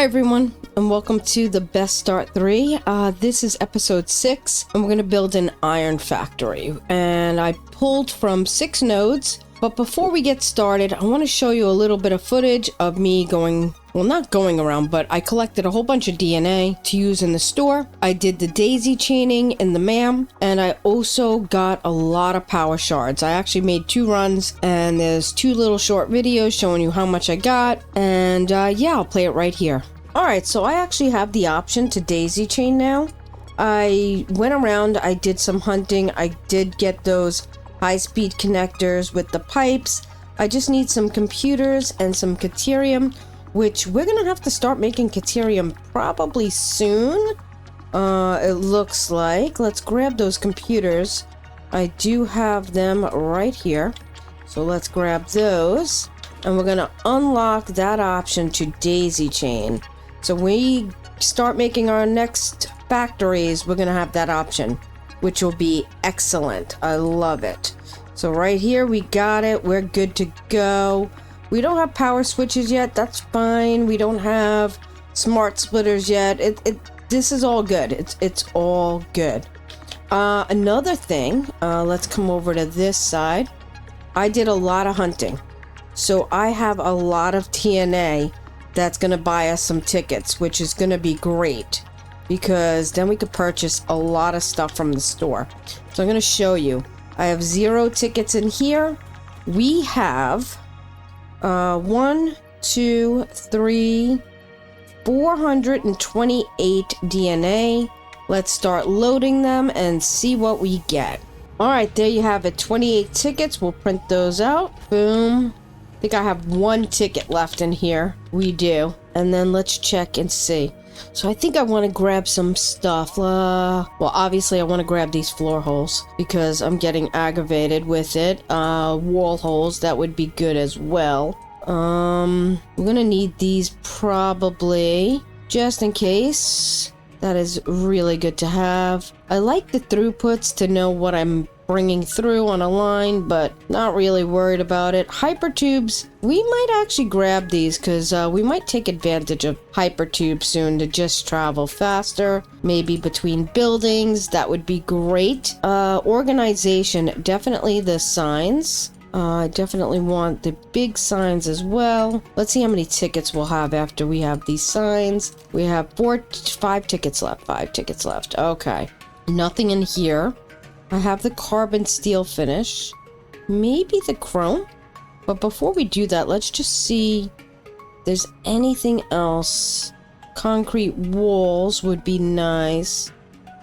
Hi everyone, and welcome to the Best Start 3. This is episode 6, and we're going to build an iron factory. And I pulled from 6 nodes, but before we get started, I want to show you a little bit of footage of me going, well, not going around, but I collected a whole bunch of DNA to use in the store. I did the daisy chaining in the MAM, and I also got a lot of power shards. I actually made 2 runs, and there's 2 little short videos showing you how much I got, and yeah, I'll play it right here. Alright, so I actually have the option to daisy chain now. I went around, I did some hunting, I did get those high-speed connectors with the pipes. I just need some computers and some Caterium, which we're gonna have to start making Caterium probably soon. It looks like. Let's grab those computers. I do have them right here. So let's grab those. And we're gonna unlock that option to daisy chain. So when we start making our next factories, we're gonna have that option, which will be excellent. I love it. So right here, we got it. We're good to go. We don't have power switches yet. That's fine. We don't have smart splitters yet. This is all good. It's all good. Another thing, let's come over to this side. I did a lot of hunting. So I have a lot of TNA that's going to buy us some tickets, which is going to be great because then we could purchase a lot of stuff from the store. So I'm going to show you. I have 0 tickets in here. We have 1, 2, 3, 428 DNA. Let's start loading them and see what we get. All right, there you have it. 28 tickets. We'll print those out. Boom. I think I have 1 ticket left in here. We do. And then let's check and see. So I think I want to grab some stuff. Well, obviously I want to grab these floor holes because I'm getting aggravated with it. Wall holes, that would be good as well. I'm gonna need these probably just in case. That is really good to have. I like the throughputs to know what I'm bringing through on a line, but not really worried about it. Hypertubes, we might actually grab these because we might take advantage of hypertubes soon to just travel faster, maybe between buildings. That would be great. Organization, definitely the signs. I definitely want the big signs as well. Let's see how many tickets we'll have after we have these signs. We have 5 tickets left. 5 tickets left. Okay. Nothing in here. I have the carbon steel finish. Maybe the chrome. But before we do that, let's just see if there's anything else. Concrete walls would be nice.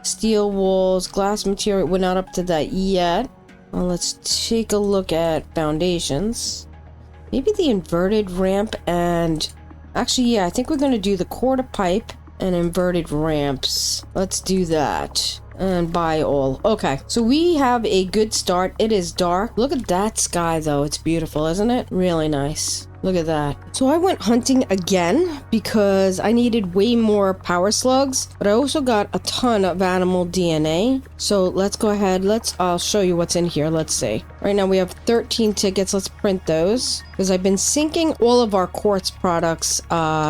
Steel walls, glass material. We're not up to that yet. Well, let's take a look at foundations. Maybe the inverted ramp and... Actually, yeah, I think we're going to do the quarter pipe and inverted ramps. Let's do that. And buy all. Okay, so we have a good start. It is dark. Look at that sky, though. It's beautiful, isn't it? Really nice. Look at that. So I went hunting again because I needed way more power slugs, but I also got a ton of animal DNA. So let's go ahead. I'll show you what's in here. Let's see. Right now we have 13 tickets. Let's print those because I've been syncing all of our quartz products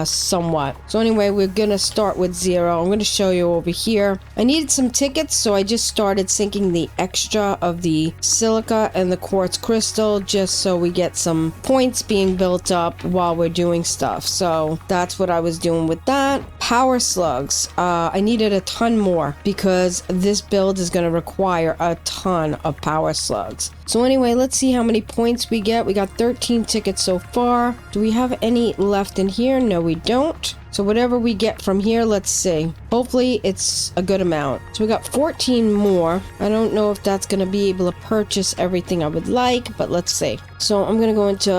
somewhat. So anyway, we're going to start with 0. I'm going to show you over here. I needed some tickets, so I just started syncing the extra of the silica and the quartz crystal just so we get some points being built up while we're doing stuff. So that's what I was doing with that. Power slugs. I needed a ton more because this build is going to require a ton of power slugs. So anyway, let's see how many points we get. We got 13 tickets so far. Do we have any left in here? No, we don't. So whatever we get from here, let's see. Hopefully it's a good amount. So we got 14 more. I don't know if that's going to be able to purchase everything I would like, but let's see. So I'm going to go into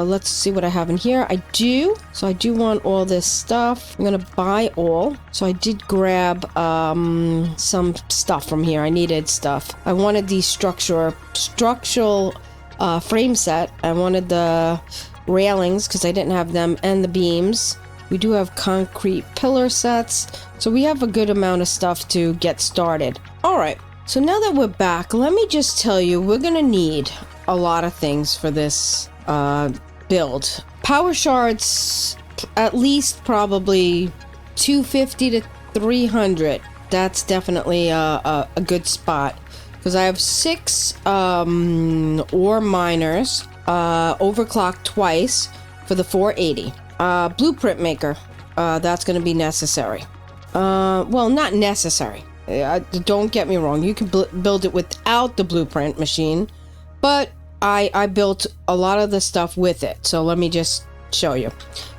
let's see what I have in here. I do. So I do want all this stuff. I'm going to buy all. So I did grab some stuff from here. I needed stuff. I wanted the structural frame set. I wanted the railings because I didn't have them, and the beams. We do have concrete pillar sets, so we have a good amount of stuff to get started. All right, so now that we're back, let me just tell you, we're gonna need a lot of things for this build. Power shards at least probably 250 to 300. That's definitely a good spot, because I have 6 ore miners, overclocked twice for the 480. Blueprint maker, that's going to be necessary. Well, not necessary. Don't get me wrong, you can build it without the blueprint machine, but I built a lot of the stuff with it, so let me just show you.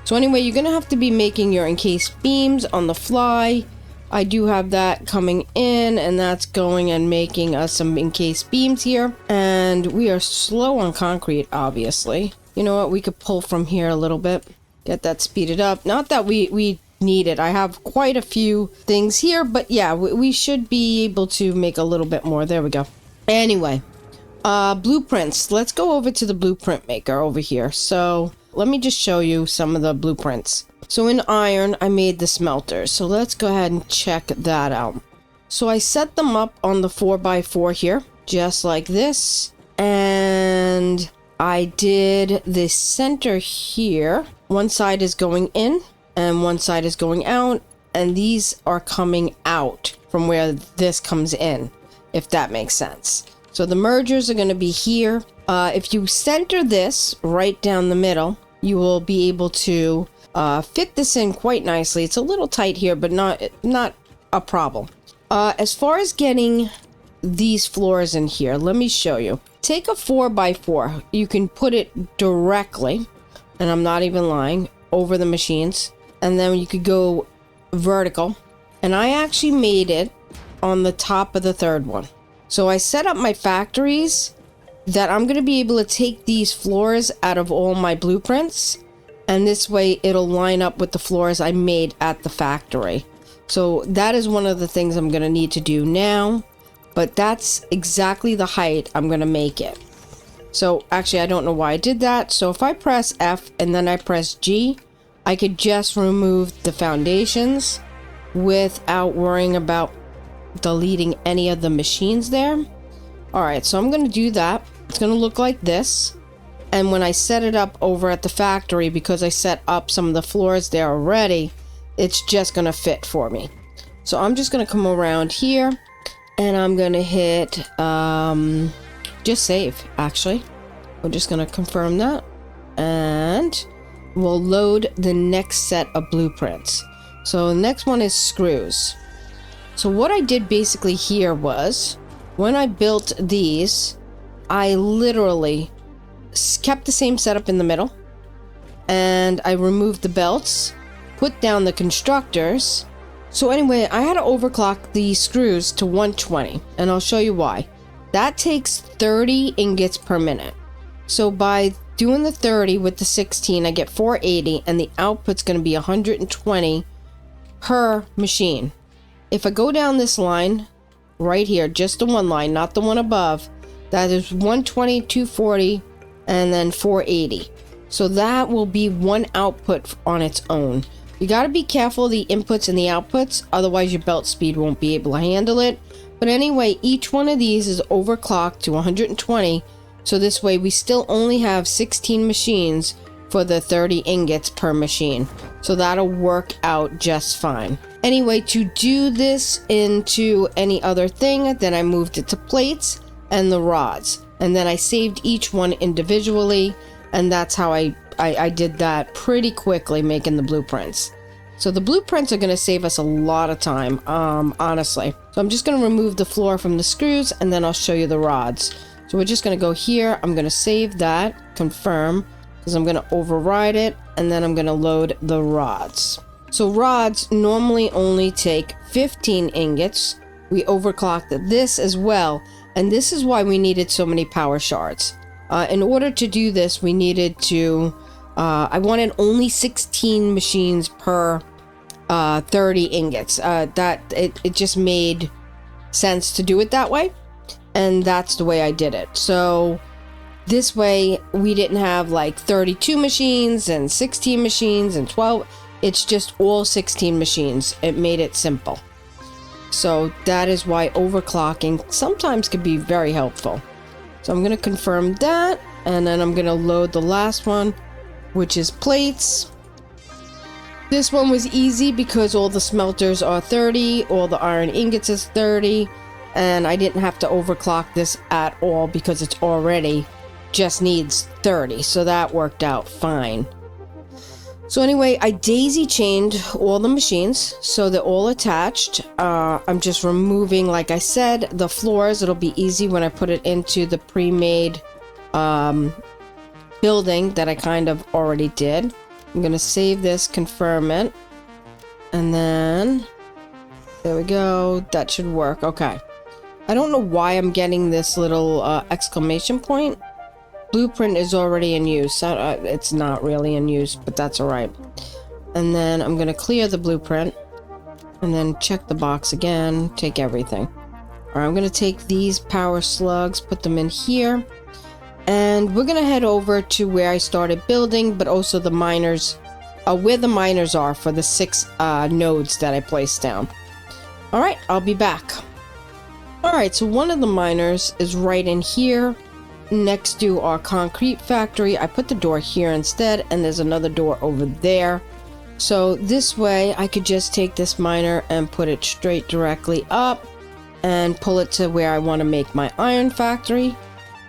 So anyway, you're gonna have to be making your encased beams on the fly. I do have that coming in, and that's going and making us some encased beams here. And we are slow on concrete, obviously. You know what, we could pull from here a little bit, get that speeded up. Not that we need it. I have quite a few things here, but yeah, we should be able to make a little bit more. There we go. Anyway, blueprints. Let's go over to the blueprint maker over here. So let me just show you some of the blueprints. So in iron, I made the smelters. So let's go ahead and check that out. So I set them up on the 4x4 here, just like this. And I did the center here. One side is going in and one side is going out. And these are coming out from where this comes in, if that makes sense. So the mergers are going to be here. If you center this right down the middle, you will be able to fit this in quite nicely. It's a little tight here, but not a problem. As far as getting these floors in here, let me show you. Take a 4x4. You can put it directly, and I'm not even lying, over the machines. And then you could go vertical. And I actually made it on the top of the third one. So I set up my factories that I'm going to be able to take these floors out of all my blueprints. And this way it'll line up with the floors I made at the factory. So that is one of the things I'm going to need to do now. But that's exactly the height I'm going to make it. So actually, I don't know why I did that. So if I press F and then I press G, I could just remove the foundations without worrying about deleting any of the machines there. All right, so I'm going to do that. It's going to look like this. And when I set it up over at the factory, because I set up some of the floors there already, it's just going to fit for me. So I'm just going to come around here and I'm going to hit just save. Actually, we're just going to confirm that, and we'll load the next set of blueprints. So the next one is screws. So what I did basically here was, when I built these, I literally kept the same setup in the middle, and I removed the belts, put down the constructors. So anyway, I had to overclock the screws to 120, and I'll show you why. That takes 30 ingots per minute. So by doing the 30 with the 16, I get 480, and the output's going to be 120 per machine. If I go down this line right here, just the one line, not the one above, that is 120, 240, and then 480. So that will be one output on its own. You got to be careful of the inputs and the outputs, otherwise your belt speed won't be able to handle it. But anyway, each one of these is overclocked to 120, so this way we still only have 16 machines for the 30 ingots per machine. So that'll work out just fine. Anyway, to do this into any other thing, then I moved it to plates and the rods. And then I saved each one individually, and that's how I did that pretty quickly, making the blueprints. So the blueprints are going to save us a lot of time, honestly. So I'm just going to remove the floor from the screws, and then I'll show you the rods. So we're just going to go here. I'm going to save that, confirm, because I'm going to override it, and then I'm going to load the rods. So rods normally only take 15 ingots. We overclocked this as well, and this is why we needed so many power shards. In order to do this, we needed to... I wanted only 16 machines per 30 ingots. It just made sense to do it that way, and that's the way I did it. So this way we didn't have like 32 machines and 16 machines and 12. It's just all 16 machines. It made it simple. So that is why overclocking sometimes can be very helpful. So I'm going to confirm that, and then I'm going to load the last one, which is plates. This one was easy because all the smelters are 30, all the iron ingots is 30, and I didn't have to overclock this at all because it's already just needs 30, so that worked out fine. So anyway, I daisy chained all the machines so they're all attached. I'm just removing, like I said, the floors. It'll be easy when I put it into the pre-made building that I kind of already did. I'm gonna save this, confirm it, and then there we go. That should work. Okay. I don't know why I'm getting this little exclamation point. Blueprint is already in use. It's not really in use, but that's all right. And then I'm gonna clear the blueprint and then check the box again, take everything. All right, I'm gonna take these power slugs, put them in here, and we're gonna head over to where I started building, but also the miners, where the miners are for the 6 nodes that I placed down. All right, I'll be back. All right, so one of the miners is right in here next to our concrete factory. I put the door here instead, and there's another door over there. So this way I could just take this miner and put it straight directly up and pull it to where I want to make my iron factory.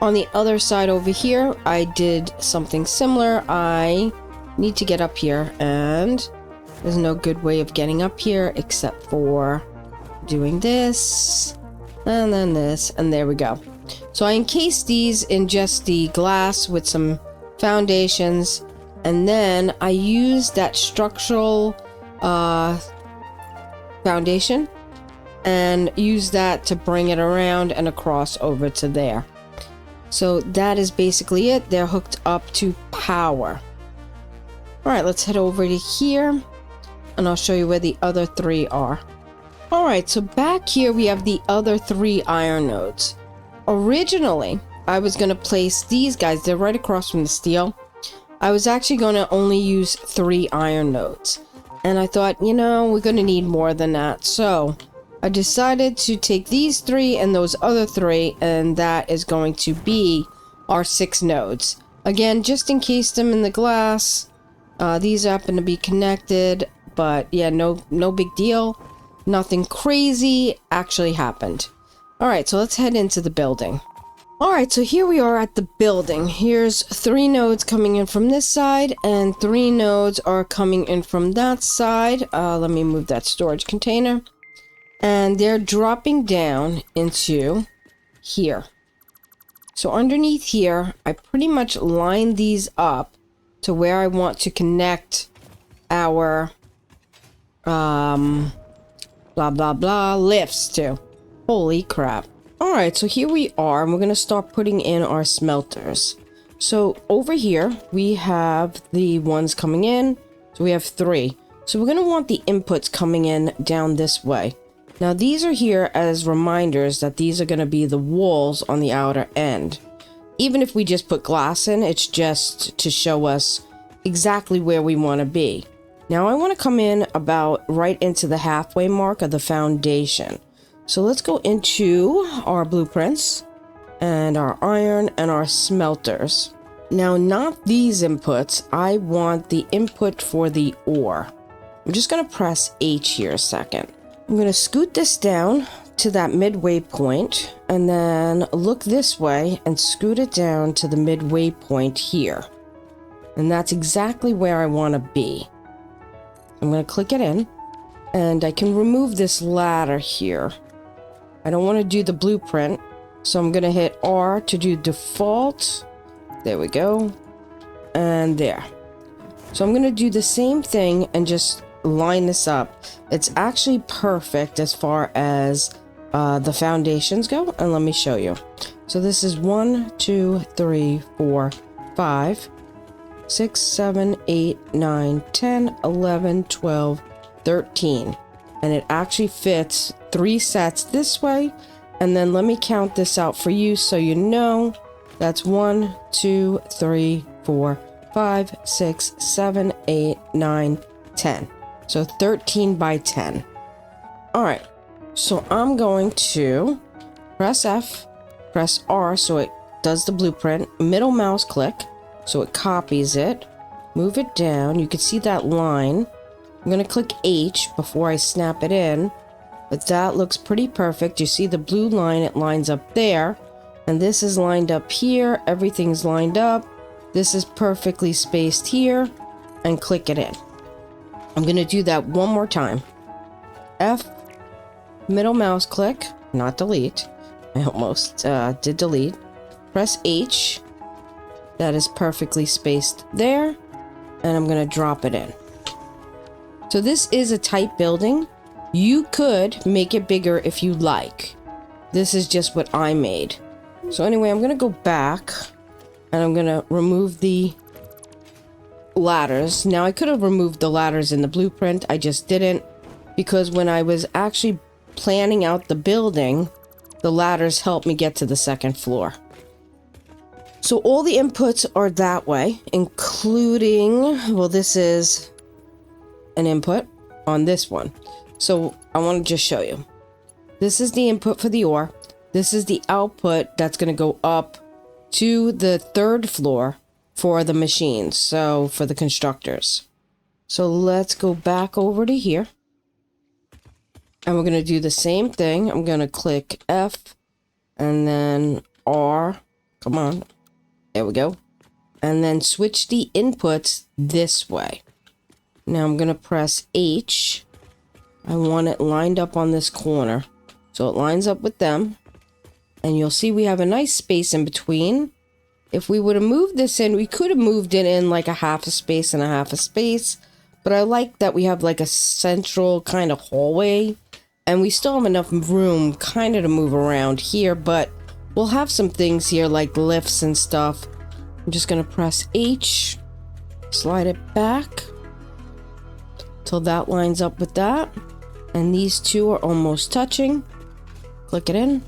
On the other side over here, I did something similar. I need to get up here, and there's no good way of getting up here except for doing this and then this, and there we go. So I encased these in just the glass with some foundations, and then I used that structural foundation and used that to bring it around and across over to there. So that is basically it. They're hooked up to power. All right, let's head over to here, and I'll show you where the other 3 are. All right, so back here we have the other 3 iron nodes. Originally, I was going to place these guys, they're right across from the steel. I was actually going to only use 3 iron nodes. And I thought, you know, we're going to need more than that. So I decided to take these 3 and those other 3, and that is going to be our 6 nodes. Again, just encased them in the glass. These happen to be connected, but yeah, no big deal. Nothing crazy actually happened. Alright, so let's head into the building. Alright, so here we are at the building. Here's 3 nodes coming in from this side, and 3 nodes are coming in from that side. Let me move that storage container. And they're dropping down into here. So underneath here, I pretty much lined these up to where I want to connect our blah blah blah lifts to. Holy crap. Alright, so here we are, and we're going to start putting in our smelters. So over here, we have the ones coming in. So we have 3. So we're going to want the inputs coming in down this way. Now these are here as reminders that these are going to be the walls on the outer end. Even if we just put glass in, it's just to show us exactly where we want to be. Now I want to come in about right into the halfway mark of the foundation. So let's go into our blueprints and our iron and our smelters. Now, not these inputs. I want the input for the ore. I'm just going to press H here a second. I'm going to scoot this down to that midway point and then look this way and scoot it down to the midway point here. And that's exactly where I want to be. I'm going to click it in, and I can remove this ladder here. I don't want to do the blueprint, so I'm going to hit R to do default. There we go. And there. So I'm going to do the same thing and just line this up. It's actually perfect as far as the foundations go, and let me show you. So this is 1, 2, 3, 4, 5, 6, 7, 8, 9, 10, 11, 12, 13. And it actually fits 3 sets this way. And then let me count this out for you so you know. That's 1, 2, 3, 4, 5, 6, 7, 8, 9, 10. So 13 by 10. All right. So I'm going to press F, press R so it does the blueprint, middle mouse click so it copies it, move it down. You can see that line. I'm going to click H before I snap it in, but that looks pretty perfect. You see the blue line, it lines up there, and this is lined up here. Everything's lined up. This is perfectly spaced here, and click it in. I'm going to do that one more time. F, middle mouse click, not delete. I almost did delete. Press H. That is perfectly spaced there, and I'm going to drop it in. So this is a tight building. You could make it bigger if you like. This is just what I made. So anyway, I'm going to go back and I'm going to remove the ladders. Now I could have removed the ladders in the blueprint. I just didn't, because when I was actually planning out the building, the ladders helped me get to the second floor. So all the inputs are that way, including, well, this is an input on this one. So I want to just show you. This is the input for the ore. This is the output that's going to go up to the third floor for the machines. So for the constructors. So let's go back over to here. And we're going to do the same thing. I'm going to click F and then R. Come on. There we go. And then switch the inputs this way. Now I'm going to press H. I want it lined up on this corner. So it lines up with them. And you'll see we have a nice space in between. If we would have moved this in, we could have moved it in like a half a space and a half a space. But I like that we have like a central kind of hallway. And we still have enough room kind of to move around here. But we'll have some things here like lifts and stuff. I'm just going to press H. Slide it back till that lines up with that. And these two are almost touching. Click it in.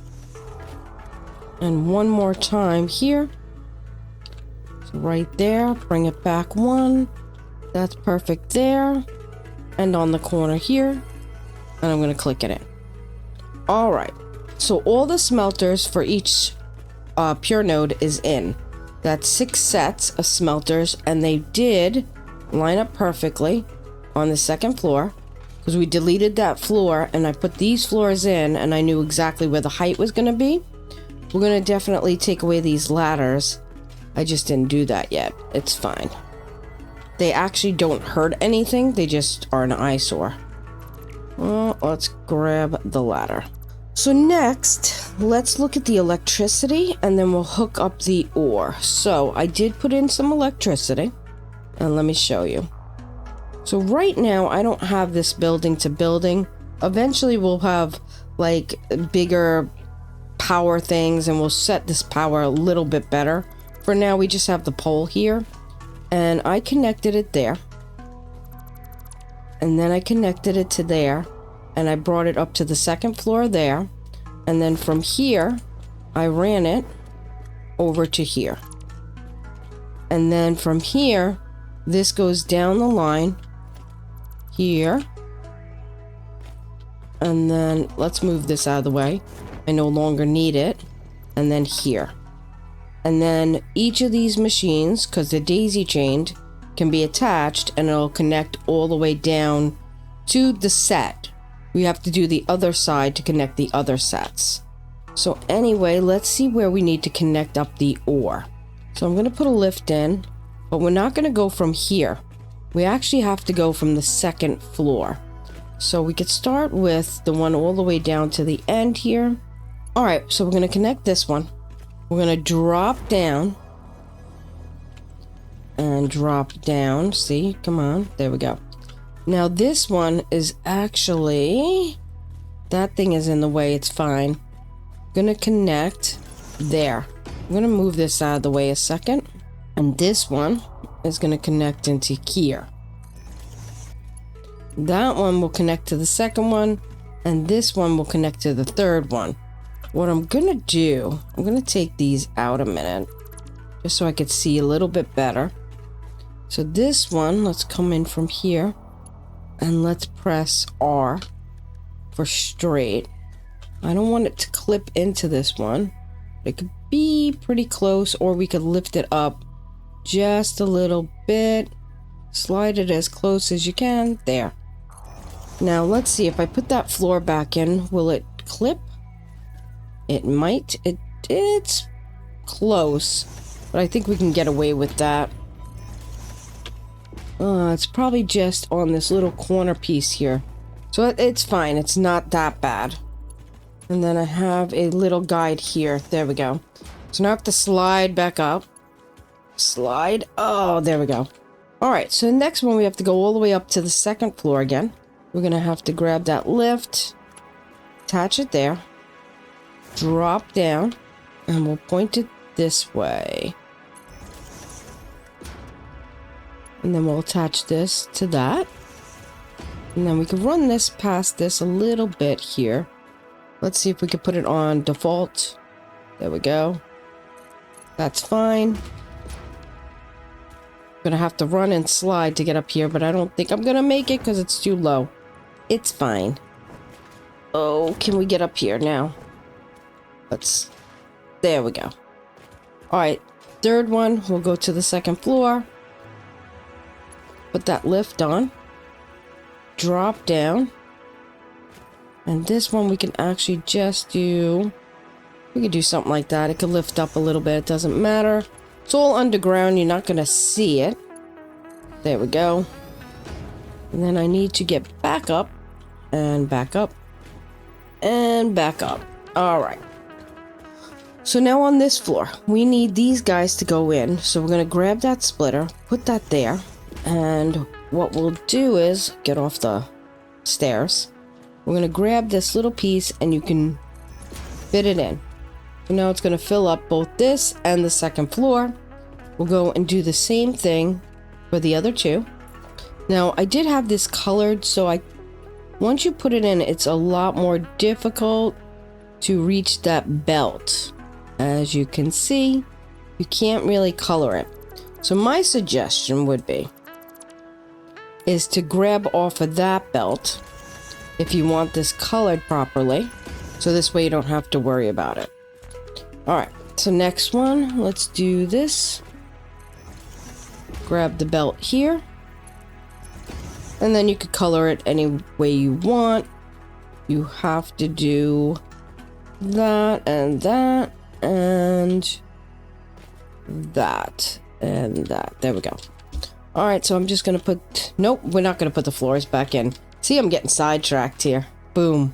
And one more time here. So right there, bring it back one. That's perfect there. And on the corner here. And I'm going to click it in. All right. So all the smelters for each pure node is in. That's 6 sets of smelters. And they did line up perfectly on the second floor. Because we deleted that floor and I put these floors in and I knew exactly where the height was going to be. We're going to definitely take away these ladders. I just didn't do that yet. It's fine. They actually don't hurt anything. They just are an eyesore. Well, let's grab the ladder. So next, let's look at the electricity and then we'll hook up the ore. So I did put in some electricity and let me show you. So right now, I don't have this building to building. Eventually, we'll have like bigger power things and we'll set this power a little bit better. For now, we just have the pole here. And I connected it there. And then I connected it to there. And I brought it up to the second floor there. And then from here, I ran it over to here. And then from here, this goes down the line. Here. And then let's move this out of the way. I no longer need it. And then here. And then each of these machines, because they're daisy chained, can be attached and it'll connect all the way down to the set. We have to do the other side to connect the other sets. So anyway, let's see where we need to connect up the ore. So I'm going to put a lift in, but we're not going to go from here. We actually have to go from the second floor. So we could start with the one all the way down to the end here. All right, so we're going to connect this one. We're going to drop down and drop down. See, come on, there we go. Now this one is actually, that thing is in the way, it's fine. I'm going to connect there. I'm going to move this out of the way a second. And this one is going to connect into here. That one will connect to the second one, and this one will connect to the third one. What I'm going to do, I'm going to take these out a minute, just so I could see a little bit better. So this one, let's come in from here, and let's press R for straight. I don't want it to clip into this one. It could be pretty close, or we could lift it up just a little bit. Slide it as close as you can. There. Now let's see, if I put that floor back in, will it clip? It might. It's close, but I think we can get away with that. It's probably just on this little corner piece here. So it's fine. It's not that bad. And then I have a little guide here. There we go. So now I have to slide back up. Slide. Oh, there we go. Alright, so the next one we have to go all the way up to the second floor again. We're going to have to grab that lift, attach it there, drop down, and we'll point it this way. And then we'll attach this to that. And then we can run this past this a little bit here. Let's see if we can put it on default. There we go. That's fine. Gonna have to run and slide to get up here, but I don't think I'm gonna make it because it's too low. It's fine. Oh, can we get up here now? There we go. Alright, third one, we'll go to the second floor. Put that lift on. Drop down. And this one we can actually just do... We could do something like that. It could lift up a little bit. It doesn't matter. It's all underground. You're not going to see it. There we go. And then I need to get back up. And back up. And back up. Alright. So now on this floor, we need these guys to go in. So we're going to grab that splitter. Put that there. And what we'll do is get off the stairs. We're going to grab this little piece and you can fit it in. So now it's going to fill up both this and the second floor. We'll go and do the same thing for the other two. Now I did have this colored, so once you put it in, it's a lot more difficult to reach that belt. As you can see, you can't really color it. So my suggestion would be is to grab off of that belt if you want this colored properly, so this way you don't have to worry about it. Alright, so next one, let's do this. Grab the belt here, and then you could color it any way you want. You have to do that and that and that and that. There we go. Alright, so I'm just gonna put... Nope, we're not gonna put the floors back in. See, I'm getting sidetracked here. Boom.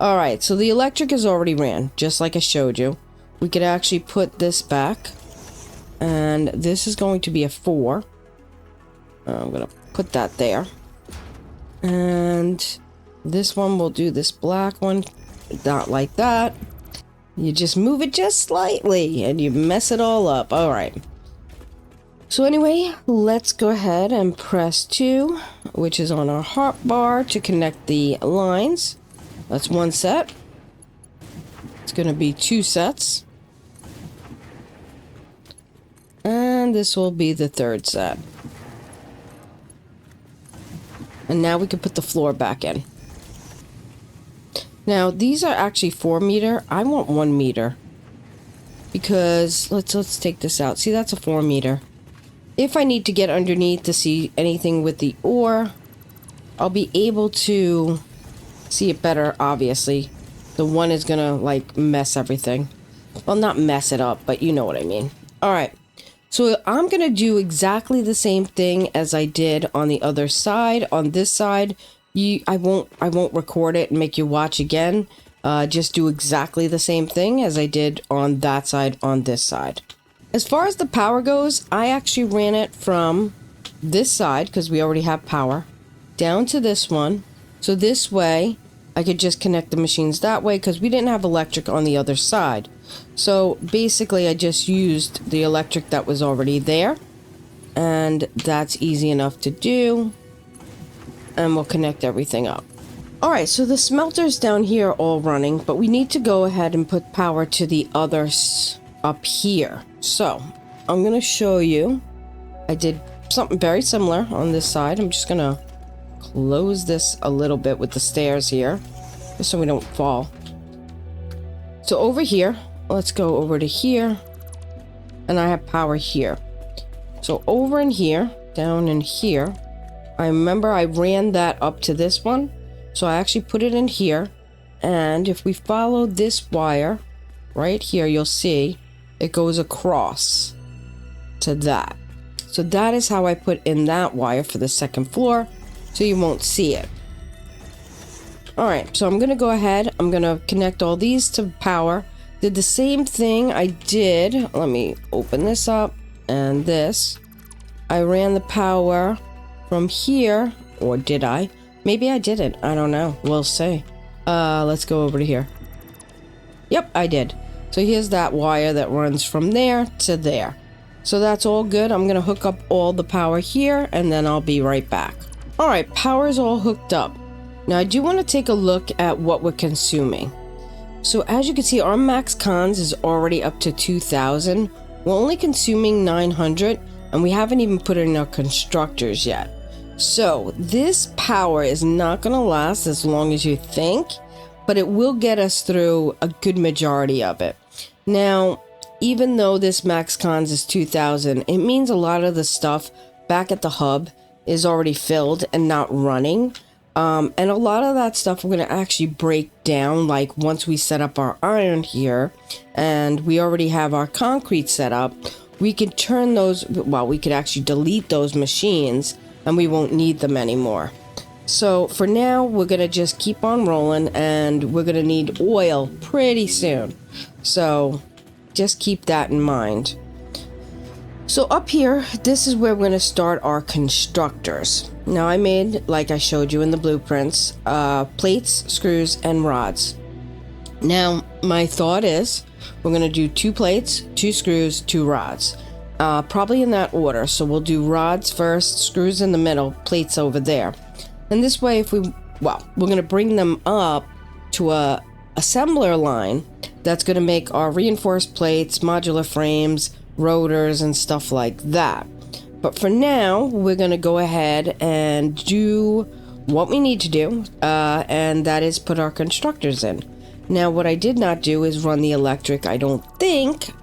Alright, so the electric is already ran, just like I showed you. We could actually put this back. And this is going to be a 4. I'm gonna put that there. And this one, we'll do this black one. Not like that. You just move it just slightly, and you mess it all up. Alright. So anyway, let's go ahead and press 2, which is on our hotbar to connect the lines. That's one set. It's going to be 2 sets. And this will be the 3rd set. And now we can put the floor back in. Now, these are actually 4 meter. I want 1 meter. Because, let's take this out. See, that's a 4 meter. If I need to get underneath to see anything with the ore, I'll be able to see it better, obviously. The 1 is gonna, like, mess everything. Well, not mess it up, but you know what I mean. Alright, so I'm gonna do exactly the same thing as I did on the other side. On this side, I won't record it and make you watch again. Just do exactly the same thing as I did on that side on this side. As far as the power goes, I actually ran it from this side, because we already have power, down to this one. So this way, I could just connect the machines that way, because we didn't have electric on the other side. So basically, I just used the electric that was already there. And that's easy enough to do. And we'll connect everything up. Alright, so the smelter's down here all running, but we need to go ahead and put power to the others up here. So, I'm going to show you. I did something very similar on this side. I'm just going to close this a little bit with the stairs here, just so we don't fall. So over here, let's go over to here, and I have power here. So over in here, down in here, I remember I ran that up to this one, So I actually put it in here. And if we follow this wire right here, you'll see it goes across to that. So that is how I put in that wire for the second floor, so you won't see it. Alright, so I'm going to go ahead. I'm going to connect all these to power. Did the same thing I did. Let me open this up. And this. I ran the power from here. Or did I? Maybe I didn't. I don't know. We'll see. Let's go over to here. Yep, I did. So here's that wire that runs from there to there. So that's all good. I'm going to hook up all the power here, and then I'll be right back. Alright, power's all hooked up. Now I do want to take a look at what we're consuming. So as you can see, our max cons is already up to 2,000. We're only consuming 900, and we haven't even put in our constructors yet. So this power is not going to last as long as you think, but it will get us through a good majority of it. Now, even though this max cons is 2,000, it means a lot of the stuff back at the hub is already filled and not running. And a lot of that stuff we're going to actually break down, like once we set up our iron here and we already have our concrete set up, we can turn those, well, we could actually delete those machines and we won't need them anymore. So for now, we're going to just keep on rolling, and we're going to need oil pretty soon. So just keep that in mind. So up here, this is where we're going to start our constructors. Now I made, like I showed you in the blueprints, plates, screws, and rods. Now my thought is we're going to do 2 plates, 2 screws, 2 rods. Probably in that order. So we'll do rods first, screws in the middle, plates over there. And this way, if we're going to bring them up to a assembler line that's going to make our reinforced plates, modular frames, rotors, and stuff like that. But for now, we're going to go ahead and do what we need to do, and that is put our constructors in. Now, what I did not do is run the electric, I don't think,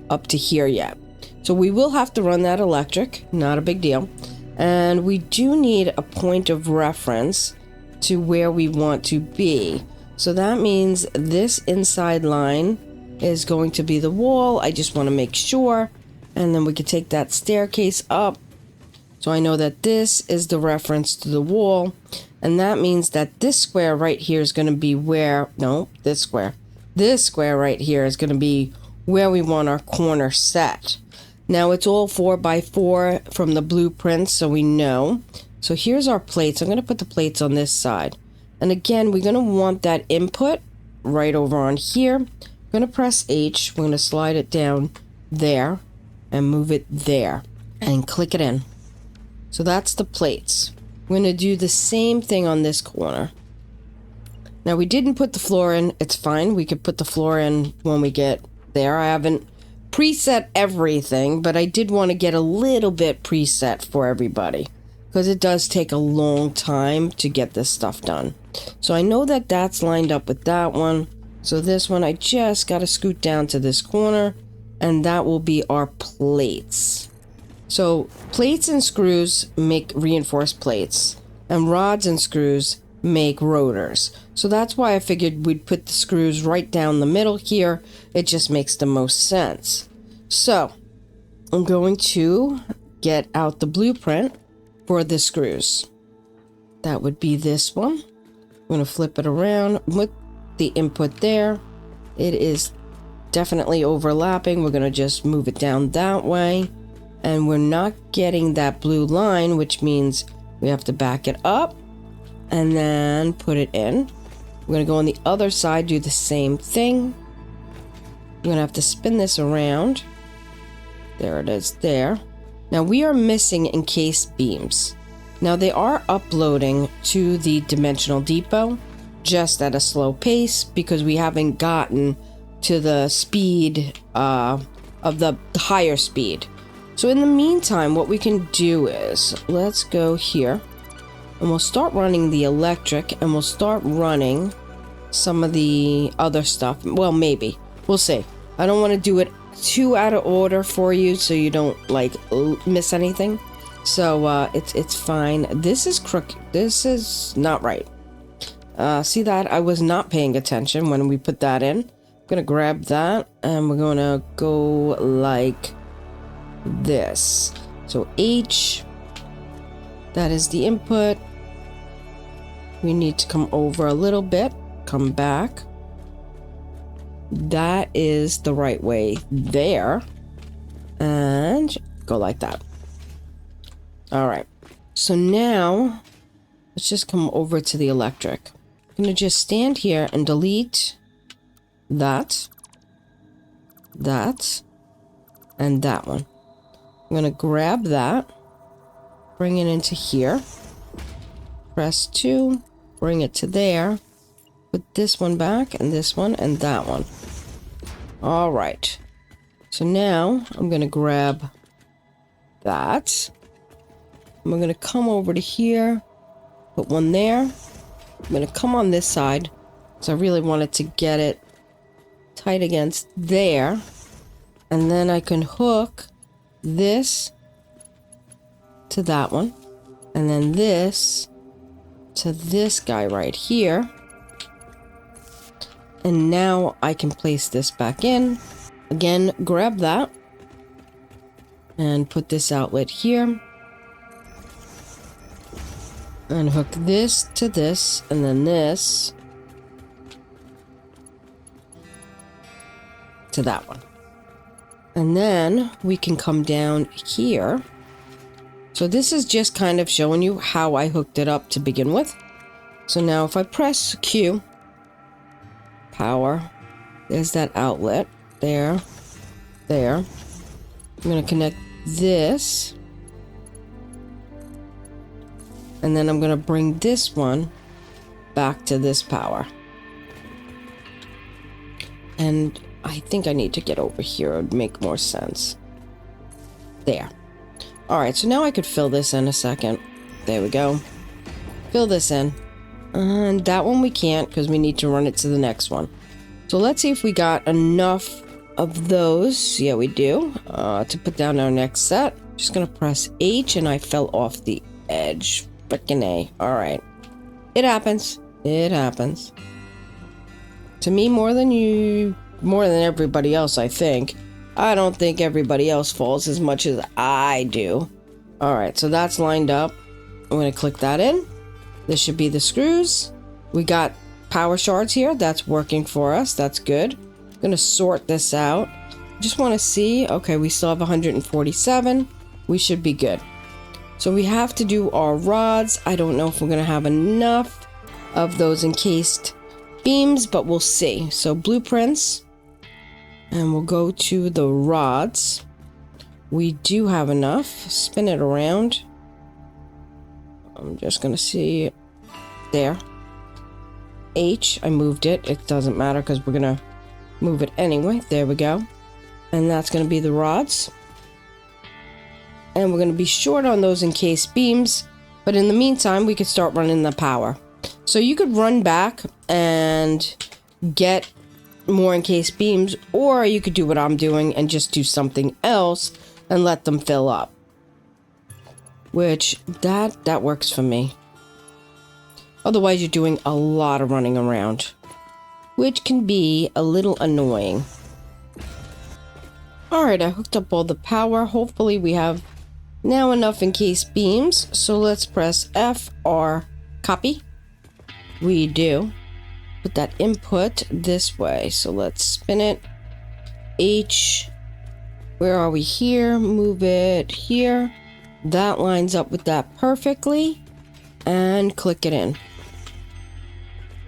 up to here yet. So we will have to run that electric, not a big deal. And we do need a point of reference to where we want to be. So that means this inside line is going to be the wall. I just want to make sure. And then we could take that staircase up. So I know that this is the reference to the wall. And that means that this square right here is going to be where, no, this square. This square right here is going to be where we want our corner set. Now it's all 4x4 from the blueprints, so we know. So here's our plates. I'm going to put the plates on this side. And again, we're going to want that input right over on here. I'm going to press H. We're going to slide it down there and move it there and click it in. So that's the plates. We're going to do the same thing on this corner. Now we didn't put the floor in. It's fine. We could put the floor in when we get there. I haven't preset everything, but I did want to get a little bit preset for everybody because it does take a long time to get this stuff done. So I know that that's lined up with that one. So this one, I just got to scoot down to this corner, and that will be our plates. So plates and screws make reinforced plates, and rods and screws make rotors. So that's why I figured we'd put the screws right down the middle here. It just makes the most sense. So I'm going to get out the blueprint for the screws. That would be this one. I'm going to flip it around with the input there. It is definitely overlapping. We're going to just move it down that way. And we're not getting that blue line, which means we have to back it up and then put it in. We're going to go on the other side, do the same thing. We're going to have to spin this around. There it is there. Now we are missing encased beams. Now they are uploading to the dimensional depot, just at a slow pace because we haven't gotten to the speed of the higher speed. So in the meantime, what we can do is let's go here and we'll start running the electric and we'll start running some of the other stuff. Well, maybe. We'll see. I don't want to do it too out of order for you so you don't like miss anything. So it's fine. This is crooked. This is not right. See that? I was not paying attention when we put that in. I'm gonna grab that and we're gonna go like this. So H, that is the input. We need to come over a little bit, come back. That is the right way there. And go like that. All right. So now let's just come over to the electric. I'm gonna just stand here and delete that, and that one. I'm gonna grab that, bring it into here, press 2, bring it to there, put this one back, and this one, and that one. All right. So now I'm gonna grab that. I'm gonna come over to here, put one there. I'm gonna come on this side, so I really wanted to get it tight against there. And then I can hook this to that one, and then this to this guy right here. And now I can place this back in. Again, grab that and put this outlet here. And hook this to this, and then this to that one. And then we can come down here. So this is just kind of showing you how I hooked it up to begin with. So now if I press Q, power, there's that outlet, there. I'm gonna connect this. And then I'm gonna bring this one back to this power. And I think I need to get over here. It would make more sense. There. All right, so now I could fill this in a second. There we go. Fill this in. And that one we can't because we need to run it to the next one. So let's see if we got enough of those. Yeah, we do. To put down our next set. Just gonna press H and I fell off the edge. Frickin' A. All right. It happens. It happens. To me more than everybody else, I think. I don't think everybody else falls as much as I do. All right, so that's lined up. I'm going to click that in. This should be the screws. We got power shards here. That's working for us. That's good. I'm going to sort this out. Just want to see. Okay, we still have 147. We should be good. So we have to do our rods. I don't know if we're going to have enough of those encased beams, but we'll see. So blueprints, and we'll go to the rods. We do have enough. Spin it around. I'm just going to see there. H, I moved it. It doesn't matter because we're going to move it anyway. There we go. And that's going to be the rods. And we're going to be short on those encased beams. But in the meantime, we could start running the power. So you could run back and get more encased beams, or you could do what I'm doing and just do something else and let them fill up. Which, that works for me. Otherwise, you're doing a lot of running around, which can be a little annoying. Alright, I hooked up all the power. Hopefully we have now enough encased beams. So let's press F or copy. We do. Put that input this way. So let's spin it. H. Where are we here? Move it here. That lines up with that perfectly. And click it in.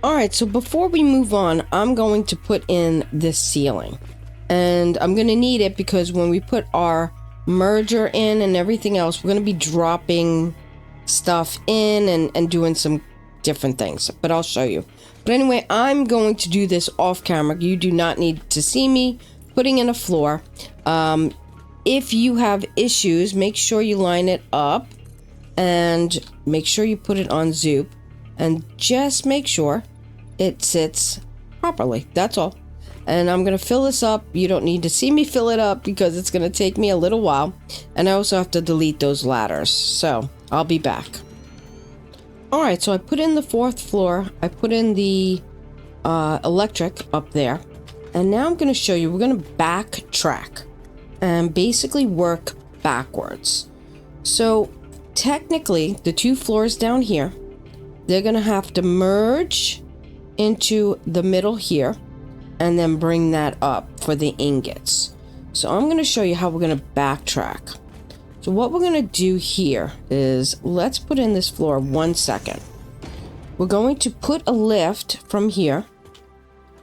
Alright, so before we move on, I'm going to put in this ceiling. And I'm going to need it because when we put our merger in and everything else, we're going to be dropping stuff in and doing some different things. But I'll show you. But anyway, I'm going to do this off camera. You do not need to see me putting in a floor. If you have issues, make sure you line it up and make sure you put it on Zoop and just make sure it sits properly. That's all. And I'm going to fill this up. You don't need to see me fill it up because it's going to take me a little while. And I also have to delete those ladders. So I'll be back. Alright, so I put in the 4th floor. I put in the electric up there. And now I'm going to show you, we're going to backtrack and basically work backwards. So technically, the 2 floors down here, they're going to have to merge into the middle here and then bring that up for the ingots. So I'm going to show you how we're going to backtrack. So what we're going to do here is, let's put in this floor 1 second. We're going to put a lift from here,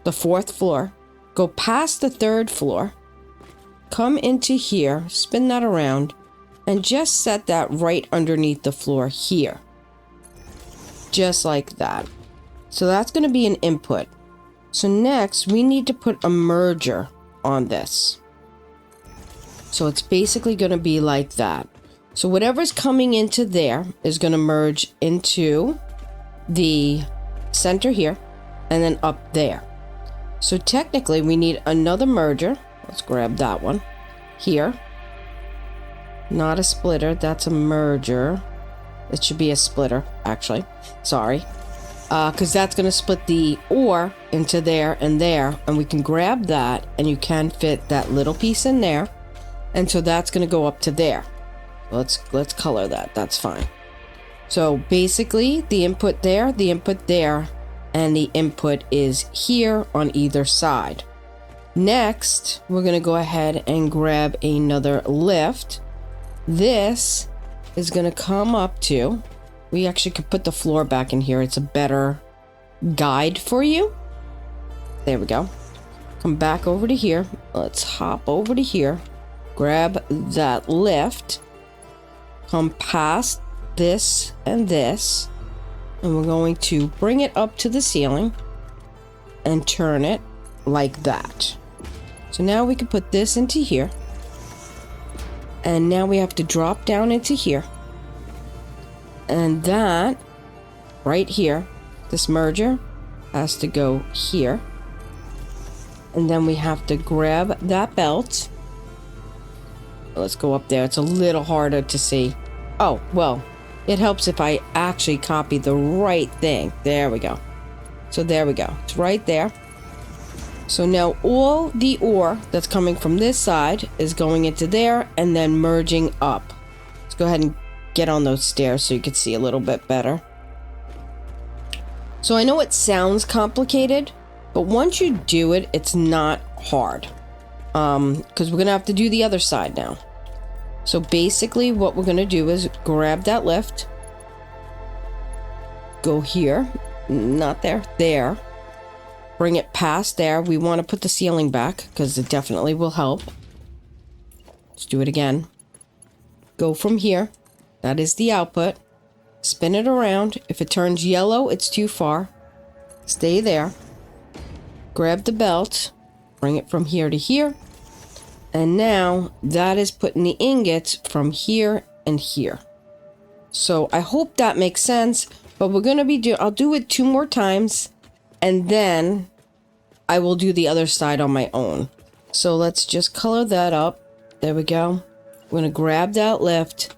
the 4th floor, go past the 3rd floor, come into here, spin that around, and just set that right underneath the floor here. Just like that. So that's going to be an input. So next, we need to put a merger on this. So it's basically going to be like that. So whatever's coming into there is going to merge into the center here and then up there. So technically, we need another merger. Let's grab that one here. Not a splitter, that's a merger. It should be a splitter, actually. Sorry. Because that's going to split the ore into there, and we can grab that, and you can fit that little piece in there, and so that's going to go up to there. Let's color that. That's fine. So basically, the input there, and the input is here on either side. Next, we're going to go ahead and grab another lift. This is going to come up to, we actually could put the floor back in here. It's a better guide for you. There we go. Come back over to here. Let's hop over to here. Grab that lift. Come past this, and we're going to bring it up to the ceiling and turn it like that. So now we can put this into here. And now we have to drop down into here. And that right here, this merger has to go here. And then we have to grab that belt. Let's go up there. It's a little harder to see. Oh, well, it helps if I actually copy the right thing. There we go. So there we go. It's right there. So now all the ore that's coming from this side is going into there and then merging up. Let's go ahead and get on those stairs so you can see a little bit better. So I know it sounds complicated, but once you do it, it's not hard. Because we're going to have to do the other side now. So basically what we're going to do is grab that lift. Go here. Not there. There. Bring it past there. We want to put the ceiling back because it definitely will help. Let's do it again. Go from here. That is the output. Spin it around. If it turns yellow, it's too far. Stay there. Grab the belt. Bring it from here to here. And now that is putting the ingots from here and here. So I hope that makes sense. But we're going to be I'll do it 2 more times. And then I will do the other side on my own. So let's just color that up. There we go. We're going to grab that lift.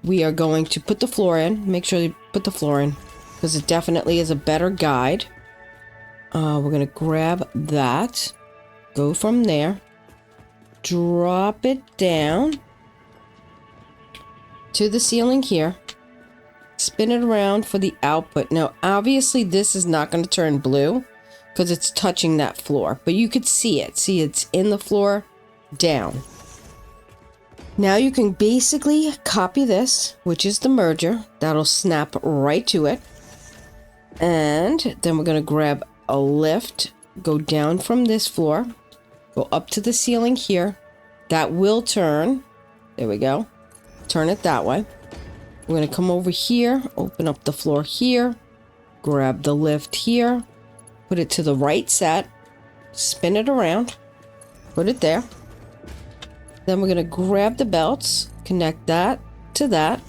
We are going to put the floor in. Make sure you put the floor in, because it definitely is a better guide. We're going to grab that. Go from there. Drop it down to the ceiling here. Spin it around for the output. Now, obviously, this is not going to turn blue because it's touching that floor, but you could see it. See, it's in the floor, down. Now you can basically copy this, which is the merger. That'll snap right to it. And then we're going to grab a lift, go down from this floor, go up to the ceiling here. That will turn. There we go. Turn it that way. We're going to come over here, open up the floor here, grab the lift here, put it to the right set, spin it around, put it there. Then we're going to grab the belts, connect that to that,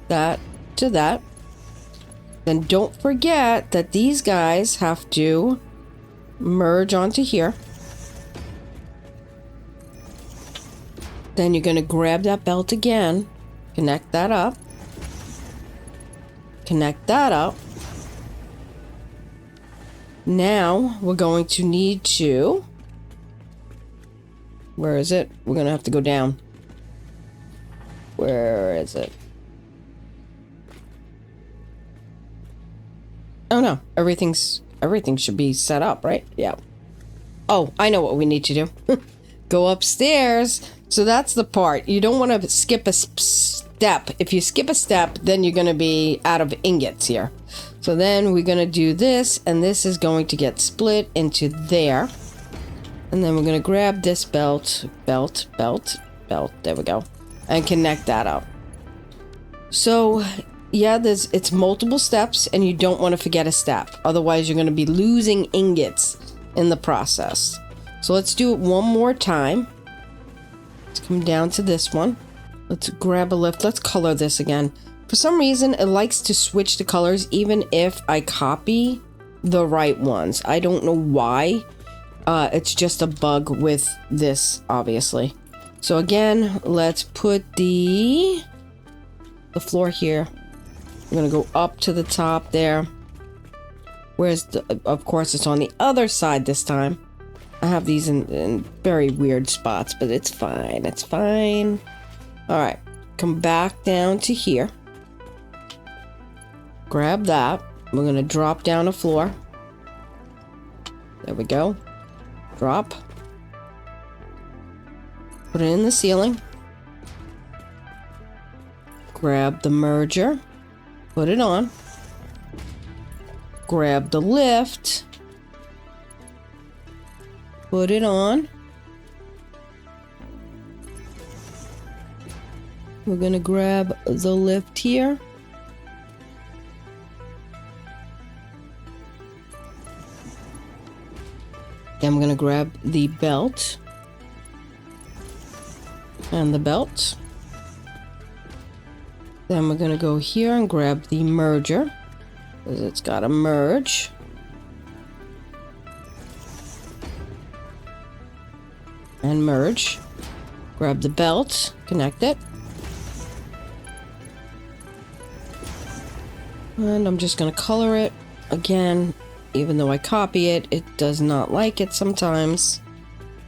that to that. Then don't forget that these guys have to merge onto here. Then you're going to grab that belt again, connect that up, connect that up. Now we're going to need to, where is it? We're going to have to go down. Where is it? Oh no, everything should be set up, right? Yeah. Oh, I know what we need to do. Go upstairs. So that's the part. You don't want to skip a step. If you skip a step, then you're going to be out of ingots here. So then we're going to do this, and this is going to get split into there. And then we're going to grab this belt. There we go. And connect that up. So yeah, it's multiple steps, and you don't want to forget a step. Otherwise, you're going to be losing ingots in the process. So let's do it one more time. Let's come down to this one. Let's grab a lift. Let's color this again. For some reason, it likes to switch the colors even if I copy the right ones. I don't know why. It's just a bug with this, obviously. So again, let's put the floor here. We're gonna go up to the top there. Whereas, of course, it's on the other side this time. I have these in very weird spots, but it's fine. It's fine. All right, come back down to here. Grab that. We're gonna drop down a floor. There we go. Drop. Put it in the ceiling. Grab the merger. Put it on. Grab the lift. Put it on. We're gonna grab the lift here. Then we're gonna grab the belt. And the belt. Then we're gonna go here and grab the merger, because it's got to merge. And merge. Grab the belt, connect it. And I'm just gonna color it again. Even though I copy it, it does not like it sometimes.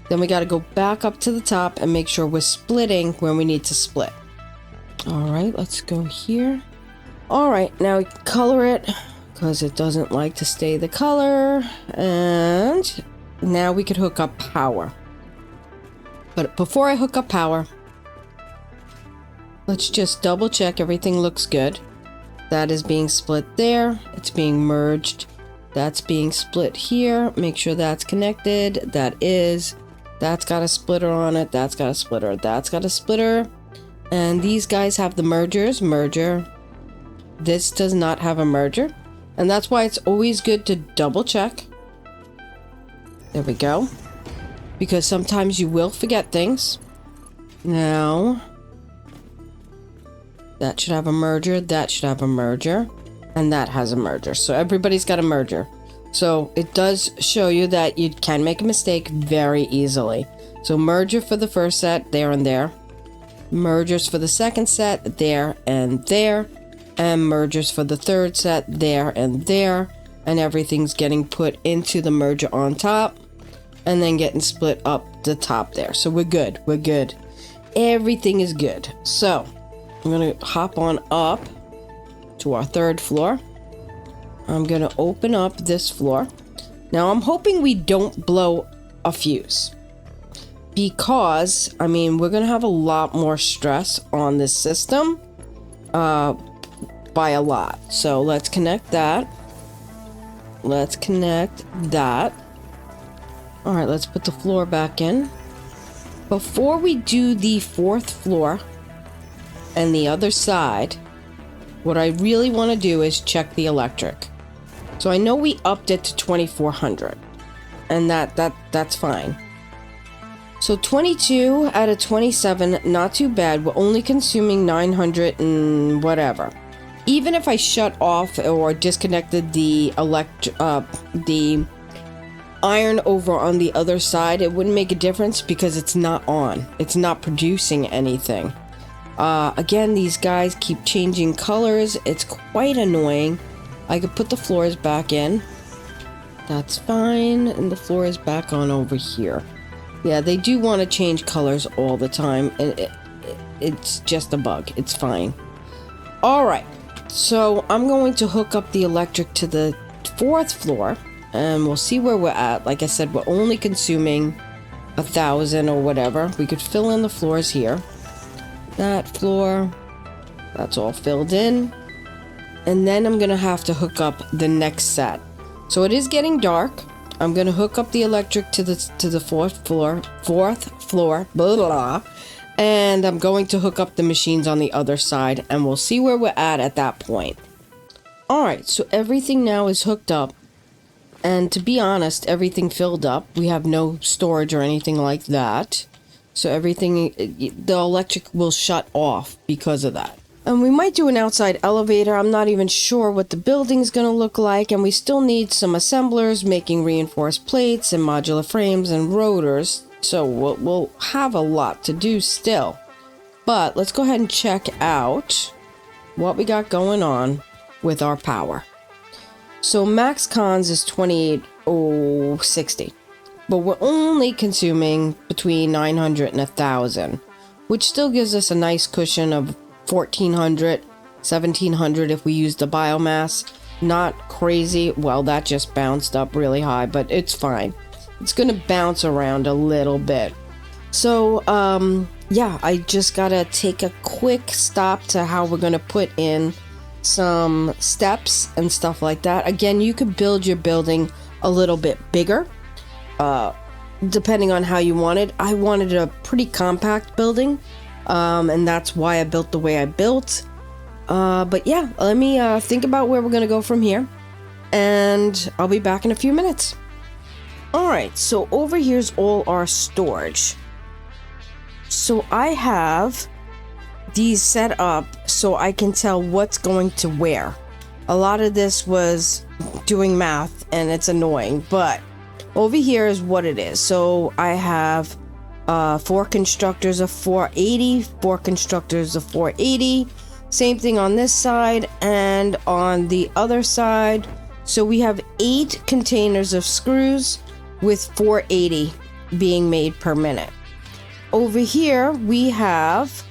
Then we got to go back up to the top and make sure we're splitting when we need to split. All right, let's go here. All right, now we can color it because it doesn't like to stay the color. And now we could hook up power. But before I hook up power, let's just double check everything looks good. That is being split there. It's being merged. That's being split here. Make sure that's connected. That's got a splitter on it. That's got a splitter. That's got a splitter. And these guys have the merger. This does not have a merger. And that's why it's always good to double check. There we go. Because sometimes you will forget things. Now, that should have a merger. That should have a merger. And that has a merger. So everybody's got a merger. So it does show you that you can make a mistake very easily. So merger for the first set, there and there. Mergers for the second set, there and there. And mergers for the third set, there and there. And everything's getting put into the merger on top. And then getting split up the top there. So we're good. We're good. Everything is good. So I'm going to hop on up to our third floor. I'm going to open up this floor. Now I'm hoping we don't blow a fuse. Because, I mean, we're going to have a lot more stress on this system. By a lot. So let's connect that. Let's connect that. Alright, let's put the floor back in. Before we do the fourth floor and the other side, what I really want to do is check the electric. So I know we upped it to 2400, and that's fine. So 22 out of 27, not too bad. We're only consuming 900 and whatever. Even if I shut off or disconnected the iron over on the other side, it wouldn't make a difference because it's not on. It's not producing anything. Again, these guys keep changing colors. It's quite annoying. I could put the floors back in. That's fine. And the floor is back on over here. Yeah, they do want to change colors all the time. And it's just a bug. It's fine. Alright. So I'm going to hook up the electric to the 4th floor. And we'll see where we're at. Like I said, we're only consuming 1,000 or whatever. We could fill in the floors here. That floor, that's all filled in. And then I'm gonna have to hook up the next set. So it is getting dark. I'm gonna hook up the electric to the 4th floor, blah, blah, blah, and I'm going to hook up the machines on the other side, and we'll see where we're at that point. Alright, so everything now is hooked up. And to be honest, everything filled up. We have no storage or anything like that. So everything, the electric will shut off because of that. And we might do an outside elevator. I'm not even sure what the building's going to look like. And we still need some assemblers making reinforced plates and modular frames and rotors. So we'll have a lot to do still. But let's go ahead and check out what we got going on with our power. So max cons is 28,060. But we're only consuming between 900 and 1,000, which still gives us a nice cushion of 1,400, 1,700 if we use the biomass. Not crazy. Well, that just bounced up really high, but it's fine. It's going to bounce around a little bit. So, yeah, I just got to take a quick stop to how we're going to put in some steps and stuff like that. Again, you could build your building a little bit bigger. Depending on how you want it. I wanted a pretty compact building, and that's why I built the way I built. But yeah, let me think about where we're gonna go from here, and I'll be back in a few minutes. Alright, so over here's all our storage. So I have these set up so I can tell what's going to where. A lot of this was doing math, and it's annoying, but over here is what it is. So I have 4 constructors of 480, 4 constructors of 480. Same thing on this side and on the other side. So we have 8 containers of screws with 480 being made per minute. Over here we have,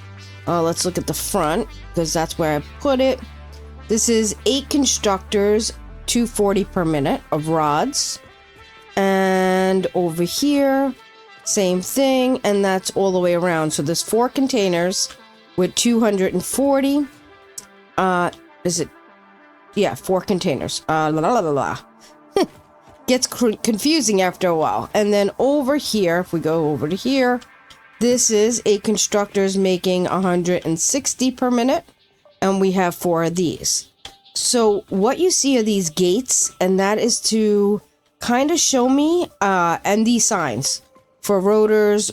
let's look at the front because that's where I put it. This is 8 constructors, 240 per minute of rods. And over here, same thing, and that's all the way around. So there's 4 containers with 240. Is it? Yeah, 4 containers. Gets confusing after a while. And then over here, if we go over to here, this is 8 constructors making 160 per minute, and we have 4 of these. So what you see are these gates, and that is to kind of show me, and these signs for rotors,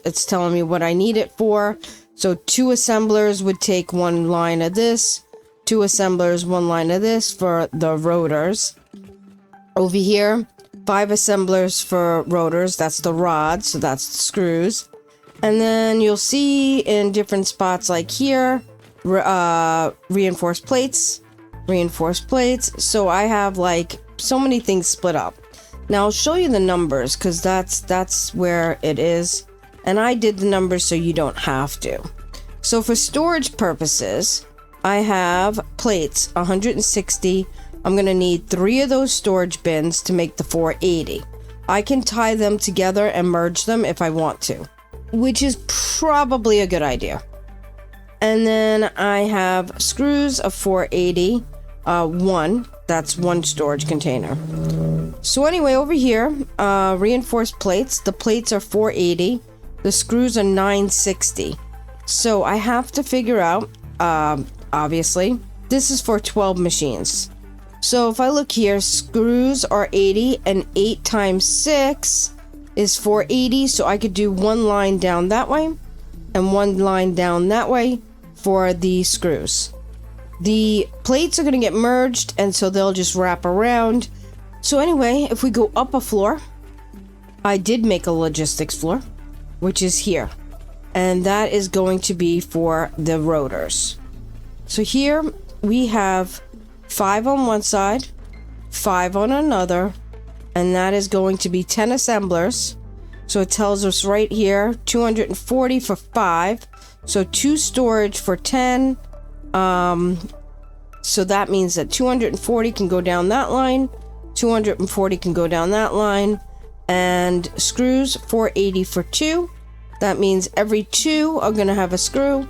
it's telling me what I need it for. So 2 assemblers would take 1 line of this, 2 assemblers, 1 line of this for the rotors. Over here, 5 assemblers for rotors, that's the rods, so that's the screws. And then you'll see in different spots like here, reinforced plates. So I have like so many things split up. Now I'll show you the numbers because that's where it is, and I did the numbers so you don't have to. So for storage purposes, I have plates 160. I'm gonna need 3 of those storage bins to make the 480. I can tie them together and merge them if I want to, which is probably a good idea. And then I have screws of 480, 1. That's 1 storage container. So anyway, over here, reinforced plates. The plates are 480. The screws are 960. So I have to figure out, obviously, this is for 12 machines. So if I look here, screws are 80, and 8 times 6 is 480. So I could do 1 line down that way and 1 line down that way for the screws. The plates are going to get merged, and so they'll just wrap around. So anyway, if we go up a floor, I did make a logistics floor, which is here. And that is going to be for the rotors. So here we have 5 on one side, 5 on another, and that is going to be 10 assemblers. So it tells us right here, 240 for 5. So 2 storage for 10. So that means that 240 can go down that line, 240 can go down that line, and screws 480 for 2. That means every 2 are going to have a screw,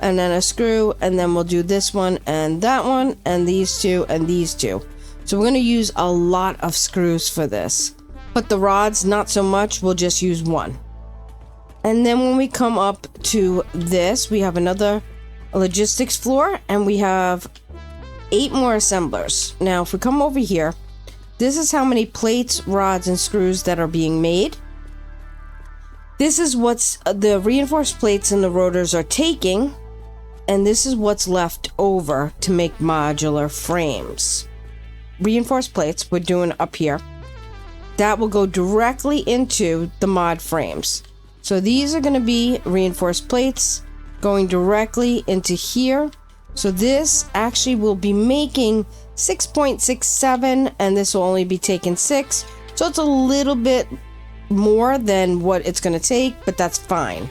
and then a screw, and then we'll do this one and that one, and these 2 and these 2. So we're going to use a lot of screws for this. But the rods, not so much, we'll just use 1. And then when we come up to this, we have another logistics floor, and we have 8 more assemblers. Now, if we come over here, this is how many plates, rods, and screws that are being made. This is what's the reinforced plates and the rotors are taking, and this is what's left over to make modular frames. Reinforced plates we're doing up here. That will go directly into the mod frames. So these are going to be reinforced plates going directly into here. So this actually will be making 6.67, and this will only be taking 6. So it's a little bit more than what it's going to take, but that's fine.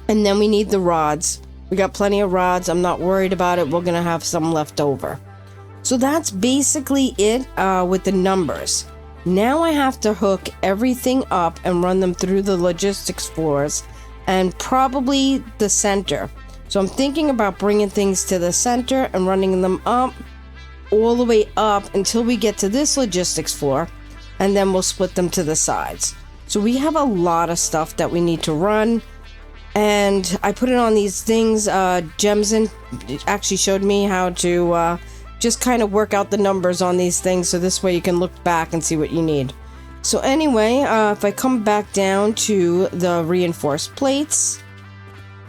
And then we need the rods. We got plenty of rods. I'm not worried about it. We're going to have some left over. So that's basically it with the numbers. Now I have to hook everything up and run them through the logistics floors and probably the center. So I'm thinking about bringing things to the center and running them up all the way up until we get to this logistics floor, and then we'll split them to the sides. So we have a lot of stuff that we need to run, and I put it on these things. Jemson actually showed me how to just kind of work out the numbers on these things, so this way you can look back and see what you need. So anyway, if I come back down to the reinforced plates,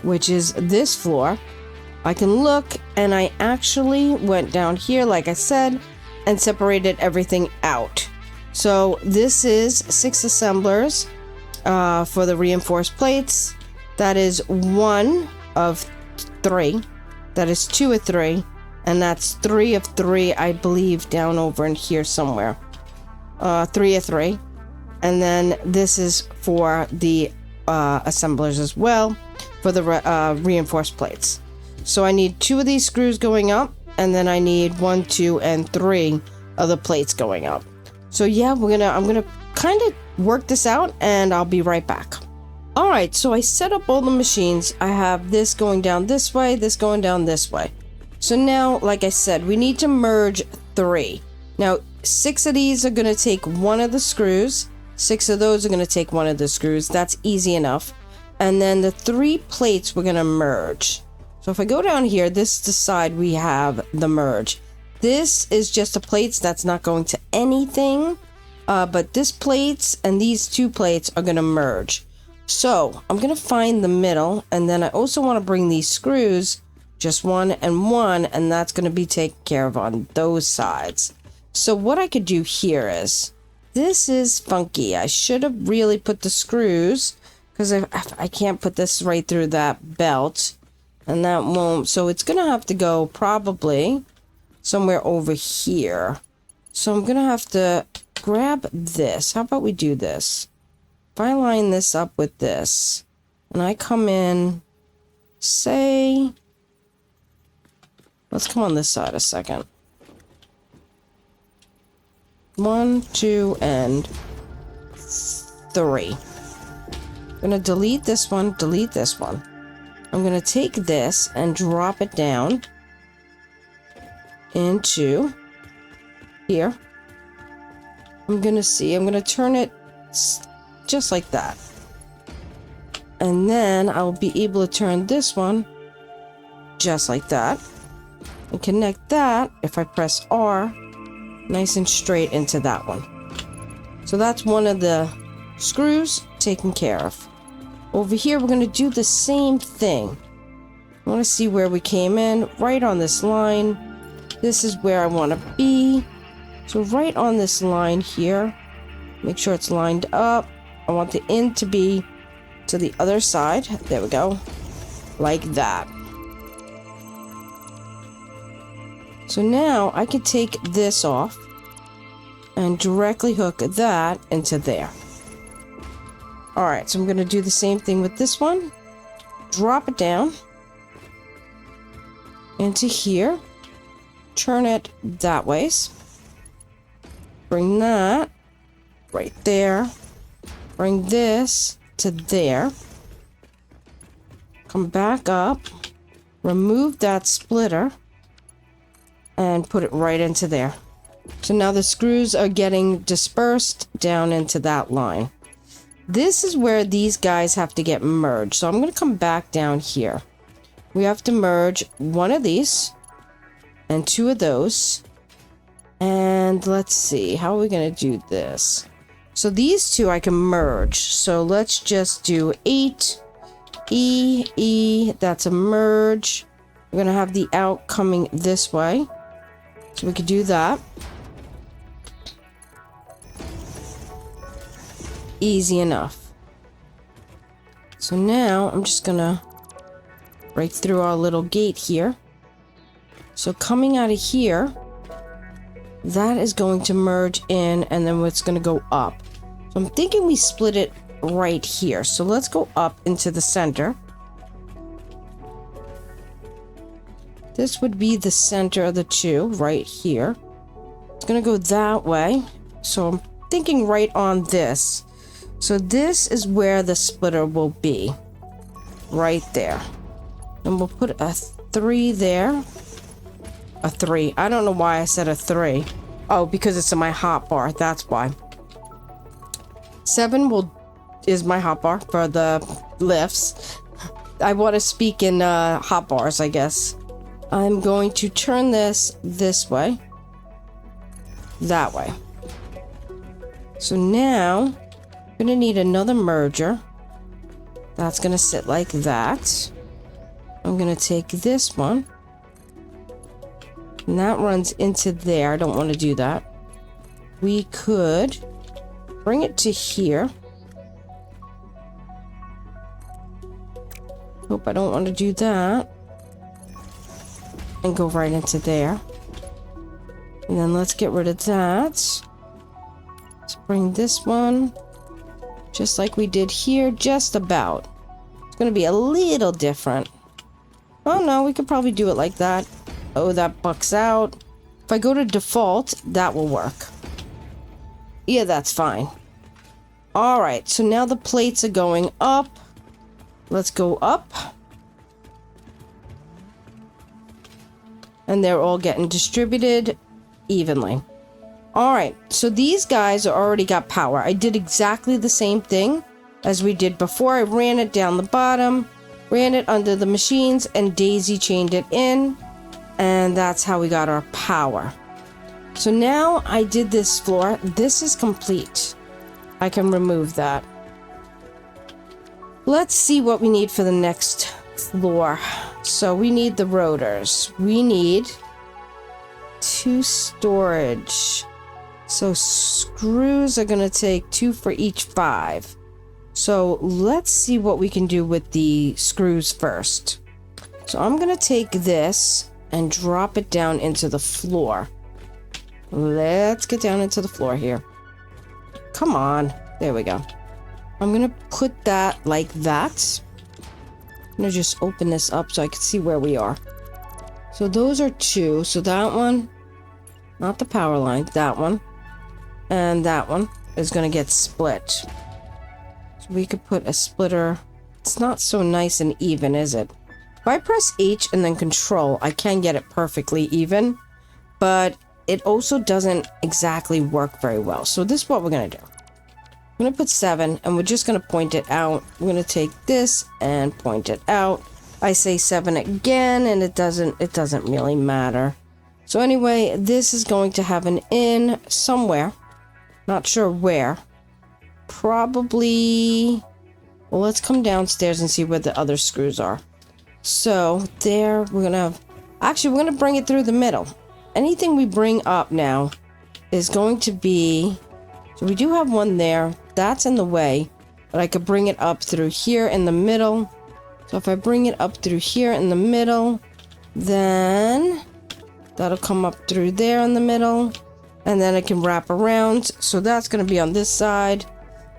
which is this floor, I can look, and I actually went down here, like I said, and separated everything out. So this is 6 assemblers for the reinforced plates. That is 1 of 3. That is 2 of 3. And that's 3 of 3, I believe, down over in here somewhere. 3 of 3. And then this is for the assemblers as well, for the reinforced plates. So I need 2 of these screws going up, and then I need 1, 2, and 3 of the plates going up. So yeah, I'm gonna kind of work this out, and I'll be right back. All right, so I set up all the machines. I have this going down this way, this going down this way. So now, like I said, we need to merge 3. Now, 6 of these are going to take 1 of the screws. 6 of those are going to take 1 of the screws. That's easy enough. And then the 3 plates we're going to merge. So if I go down here, this is the side we have the merge. This is just the plates. That's not going to anything. But this plates and these 2 plates are going to merge. So I'm going to find the middle. And then I also want to bring these screws, just 1 and 1, and that's going to be taken care of on those sides. So what I could do here is, this is funky. I should have really put the screws, because I can't put this right through that belt, and that won't. So it's going to have to go probably somewhere over here. So I'm going to have to grab this. How about we do this? If I line this up with this, and I come in, say, let's come on this side a second. 1, 2, and 3. I'm going to delete this one, delete this one. I'm going to take this and drop it down into here. I'm going to turn it just like that. And then I'll be able to turn this one just like that. And connect that, if I press R, nice and straight into that one. So that's one of the screws taken care of. Over here, we're going to do the same thing. I want to see where we came in, right on this line. This is where I want to be. So right on this line here, make sure it's lined up. I want the end to be to the other side. There we go. Like that. So now I can take this off and directly hook that into there. Alright, so I'm going to do the same thing with this one. Drop it down into here. Turn it that ways. Bring that right there. Bring this to there. Come back up. Remove that splitter. And put it right into there. So now the screws are getting dispersed down into that line. This is where these guys have to get merged. So I'm going to come back down here. We have to merge one of these and two of those. And let's see, how are we going to do this? So these two I can merge. So let's just do 8, E, E, that's a merge. We're going to have the out coming this way. So we could do that. Easy enough. So now I'm just gonna break through our little gate here. So coming out of here, that is going to merge in, and then it's going to go up. So I'm thinking we split it right here. So let's go up into the center. This would be the center of the two right here. It's going to go that way. So I'm thinking right on this. So this is where the splitter will be. Right there. And we'll put a 3 there. A 3. I don't know why I said a 3. Oh, because it's in my hotbar. That's why. 7 is my hotbar for the lifts. I want to speak in hotbars, I guess. I'm going to turn this way. That way. So now, I'm going to need another merger. That's going to sit like that. I'm going to take this one. And that runs into there. I don't want to do that. We could bring it to here. Hope I don't want to do that. And go right into there. And then let's get rid of that. Let's bring this one. Just like we did here, just about. It's going to be a little different. Oh no, we could probably do it like that. Oh, that bucks out. If I go to default, that will work. Yeah, that's fine. Alright, so now the plates are going up. Let's go up. And they're all getting distributed evenly. Alright, so these guys already got power. I did exactly the same thing as we did before. I ran it down the bottom, ran it under the machines, and daisy chained it in. And that's how we got our power. So now I did this floor. This is complete. I can remove that. Let's see what we need for the next floor. So we need the rotors. We need 2 storage. So screws are going to take 2 for each 5. So let's see what we can do with the screws first. So I'm going to take this and drop it down into the floor. Let's get down into the floor here. Come on. There we go. I'm going to put that like that. I'm going to just open this up so I can see where we are. So those are 2. So that one, not the power line, that one, and that one is going to get split. So we could put a splitter. It's not so nice and even, is it? If I press H and then Control, I can get it perfectly even, but it also doesn't exactly work very well. So this is what we're going to do. I'm going to put 7, and we're just going to point it out. We're going to take this and point it out. I say 7 again, and it doesn't really matter. So anyway, this is going to have an in somewhere. Not sure where. Probably... Well, let's come downstairs and see where the other screws are. So there, we're going to... Actually, we're going to bring it through the middle. Anything we bring up now is going to be, so we do have one there. That's in the way, but I could bring it up through here in the middle. So if I bring it up through here in the middle, then that'll come up through there in the middle, and then it can wrap around. So that's going to be on this side.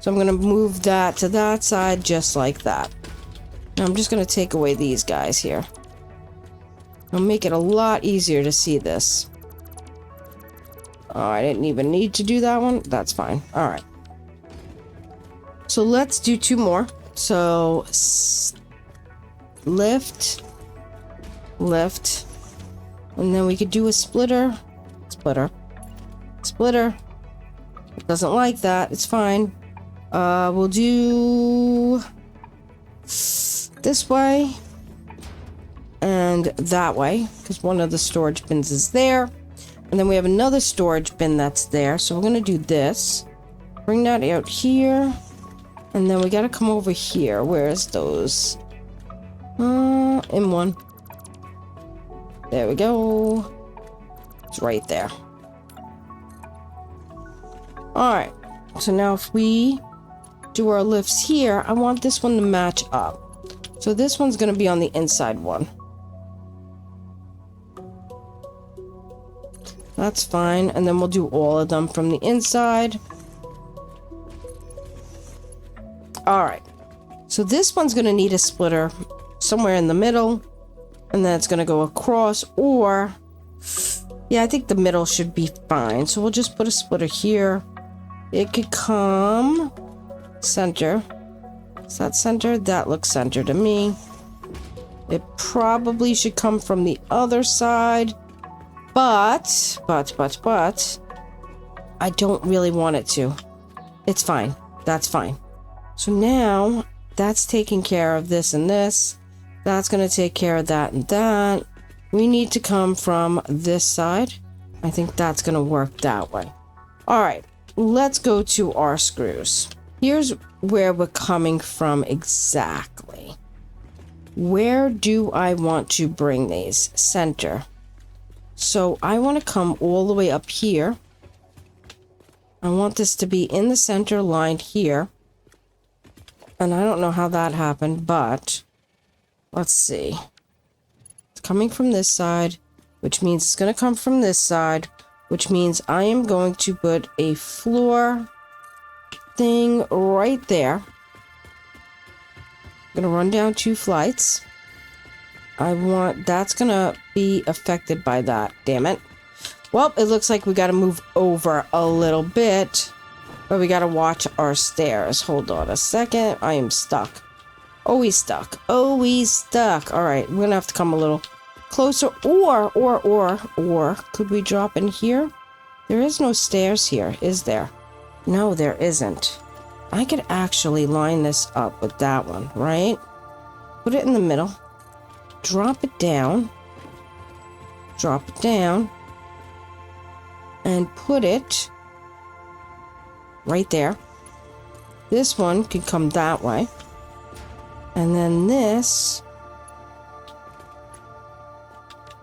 So I'm going to move that to that side just like that. Now I'm just going to take away these guys here. I'll make it a lot easier to see this. Oh, I didn't even need to do that one. That's fine. All right. So let's do two more. So lift, lift, and then we could do a splitter, splitter, splitter. It doesn't like that. It's fine. We'll do this way and that way, because one of the storage bins is there. And then we have another storage bin that's there. So we're going to do this. Bring that out here. And then we got to come over here. Where's those? In one. There we go. It's right there. Alright. So now if we do our lifts here, I want this one to match up. So this one's going to be on the inside one. That's fine. And then we'll do all of them from the inside. Alright. So this one's going to need a splitter somewhere in the middle. And then it's going to go across, or... yeah, I think the middle should be fine. So we'll just put a splitter here. It could come... center. Is that center? That looks center to me. It probably should come from the other side. But, I don't really want it to. It's fine. That's fine. So now, that's taking care of this and this. That's going to take care of that and that. We need to come from this side. I think that's going to work that way. All right, let's go to our screws. Here's where we're coming from exactly. Where do I want to bring these? Center. So I want to come all the way up here. I want this to be in the center line here. And I don't know how that happened, but let's see. It's coming from this side, which means it's going to come from this side, which means I am going to put a floor thing right there. I'm going to run down 2 flights. That's going to be affected by that. Damn it. Well, it looks like we got to move over a little bit, but we got to watch our stairs. Hold on a second. I am stuck. Always stuck. Always stuck. All right, we're going to have to come a little closer, or could we drop in here? There is no stairs here, is there? No, there isn't. I could actually line this up with that one, right? Put it in the middle. Drop it down. Drop it down. And put it right there. This one could come that way. And then this...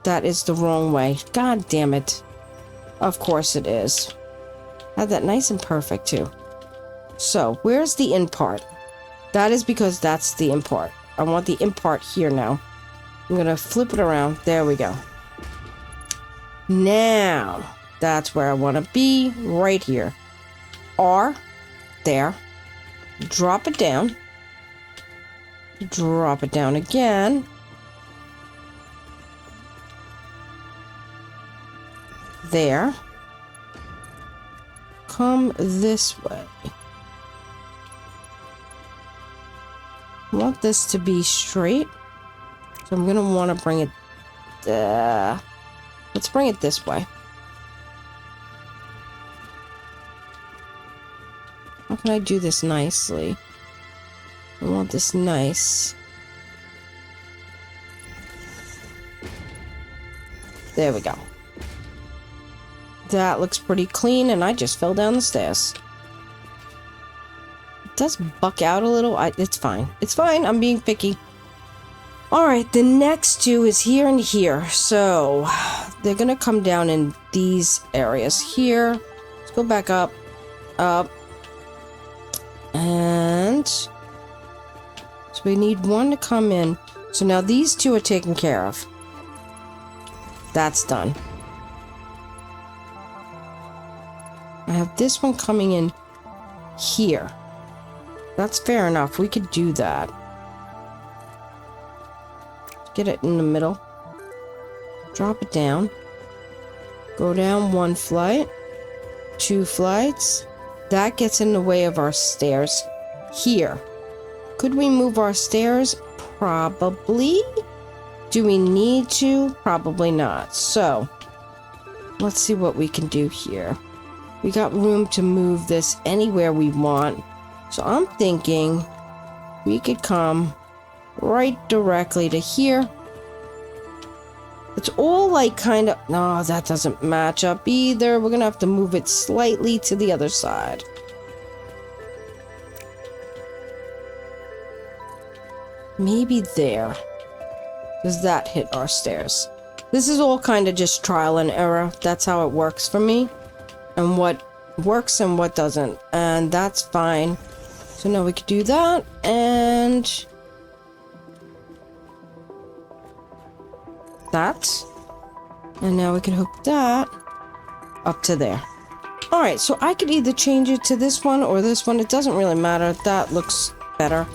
that is the wrong way. God damn it. Of course it is. Had that nice and perfect too. So, where's the in part? That is because that's the in part. I want the in part here now. I'm going to flip it around. There we go. Now, that's where I want to be. Right here. R. There. Drop it down. Drop it down again. There. Come this way. I want this to be straight. So I'm going to want to bring it... let's bring it this way. How can I do this nicely? I want this nice. There we go. That looks pretty clean, and I just fell down the stairs. It does buck out a little. It's fine. It's fine. I'm being picky. Alright, the next 2 is here and here. So, they're going to come down in these areas here. Let's go back up. Up. And so we need one to come in. So now these two are taken care of. That's done. I have this one coming in here. That's fair enough. We could do that. Get it in the middle. Drop it down. Go down 1 flight. 2 flights. That gets in the way of our stairs here. Could we move our stairs? Probably. Do we need to? Probably not. So, let's see what we can do here. We got room to move this anywhere we want. So I'm thinking we could come right directly to here. It's all like kind of... No, that doesn't match up either. We're going to have to move it slightly to the other side. Maybe there. Does that hit our stairs? This is all kind of just trial and error. That's how it works for me. And what works and what doesn't. And that's fine. So now we could do that. And... that. And now we can hook that up to there. Alright, so I could either change it to this one or this one. It doesn't really matter. That looks better.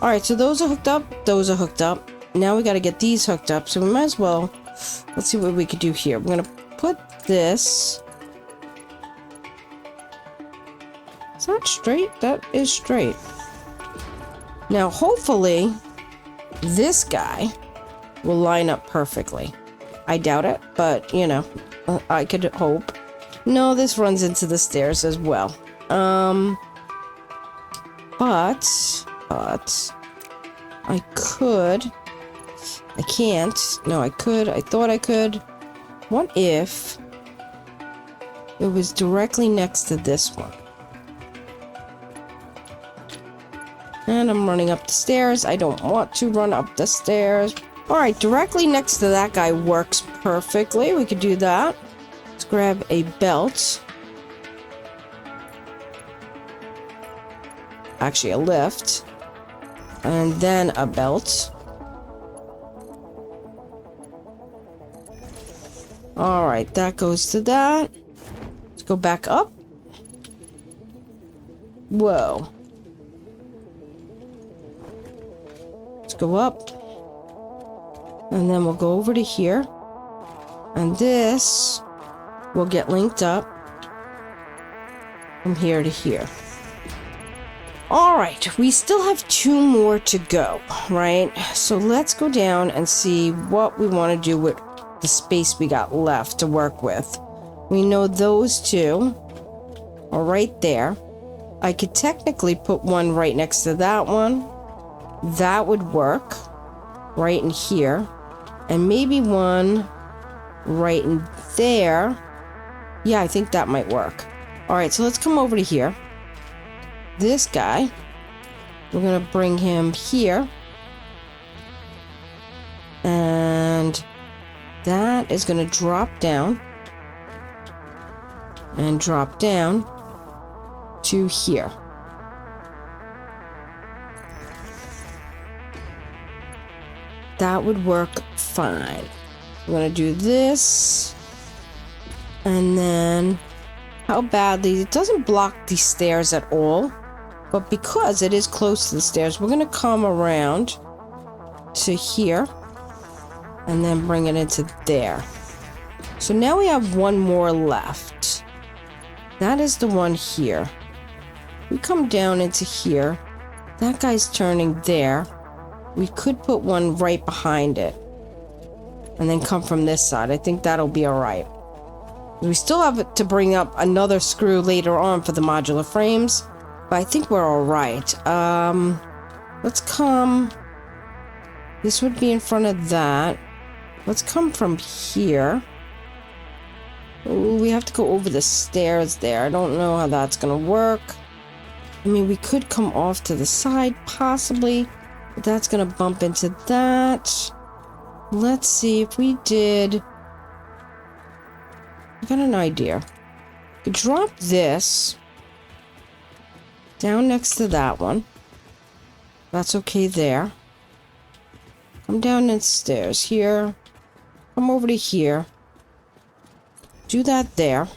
Alright, so those are hooked up. Those are hooked up. Now we got to get these hooked up. So we might as well... Let's see what we could do here. We're going to put this... Is that straight? That is straight. Now, hopefully, this guy will line up perfectly. I doubt it, but, you know, I could hope. No, this runs into the stairs as well. But, I could. I can't. No, I could. I thought I could. What if it was directly next to this one? And I'm running up the stairs. I don't want to run up the stairs. Alright, directly next to that guy works perfectly. We could do that. Let's grab a belt. Actually, a lift. And then a belt. Alright, that goes to that. Let's go back up. Whoa. Let's go up. And then we'll go over to here. And this will get linked up from here to here. Alright, we still have 2 more to go, right? So let's go down and see what we want to do with the space we got left to work with. We know those 2 are right there. I could technically put one right next to that one. That would work right in here. And maybe one right in there. Yeah, I think that might work. Alright, so let's come over to here. This guy, we're going to bring him here. And that is going to drop down. And drop down to here. That would work fine. I'm going to do this. And then, how badly, it doesn't block the stairs at all. But because it is close to the stairs, we're going to come around to here. And then bring it into there. So now we have one more left. That is the one here. We come down into here. That guy's turning there. We could put one right behind it. And then come from this side. I think that'll be alright. We still have to bring up another screw later on for the modular frames. But I think we're alright. Let's come... This would be in front of that. Let's come from here. Ooh, we have to go over the stairs there. I don't know how that's gonna work. I mean, we could come off to the side, possibly. But that's gonna bump into that. Let's see if we did... I got an idea. Drop this down next to that one. That's okay there. Come down the stairs here. Come over to here. Do that there.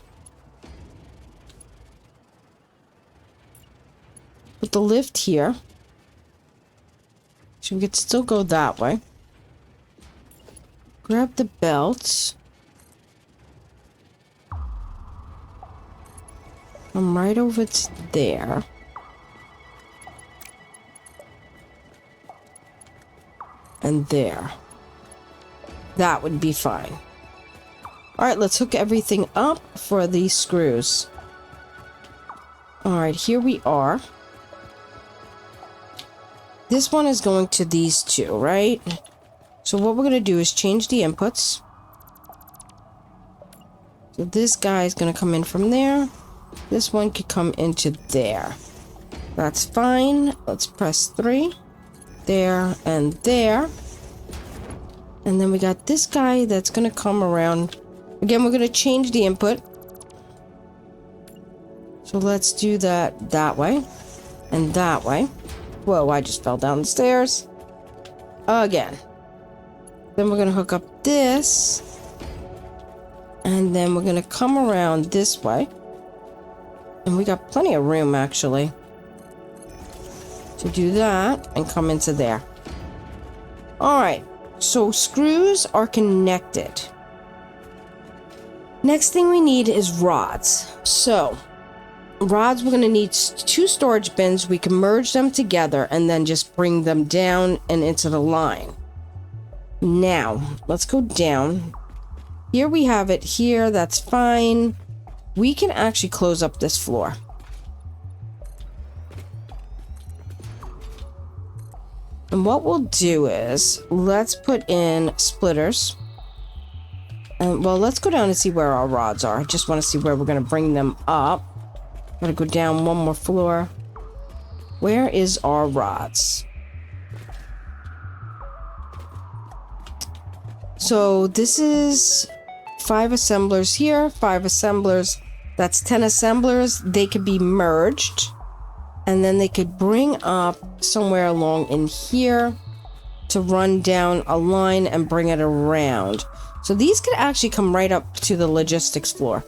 Put the lift here. So we could still go that way. Grab the belts. Come right over to there. And there. That would be fine. Alright, let's hook everything up for these screws. Alright, here we are. This one is going to these two, right? So what we're going to do is change the inputs. So this guy is going to come in from there. This one could come into there. That's fine. Let's press 3. There and there. And then we got this guy that's going to come around. Again, we're going to change the input. So let's do that way. And that way. Whoa, I just fell down the stairs. Again. Then we're going to hook up this. And then we're going to come around this way. And we got plenty of room, actually, to do that and come into there. Alright, so screws are connected. Next thing we need is rods. So, rods, we're going to need 2 storage bins. We can merge them together and then just bring them down and into the line. Now, let's go down. Here we have it here. That's fine. We can actually close up this floor. And what we'll do is, let's put in splitters. And, well, let's go down and see where our rods are. I just want to see where we're going to bring them up. Gotta go down one more floor. Where is our rods? So this is 5 assemblers here, 5 assemblers. That's 10 assemblers. They could be merged. And then they could bring up somewhere along in here to run down a line and bring it around. So these could actually come right up to the logistics floor.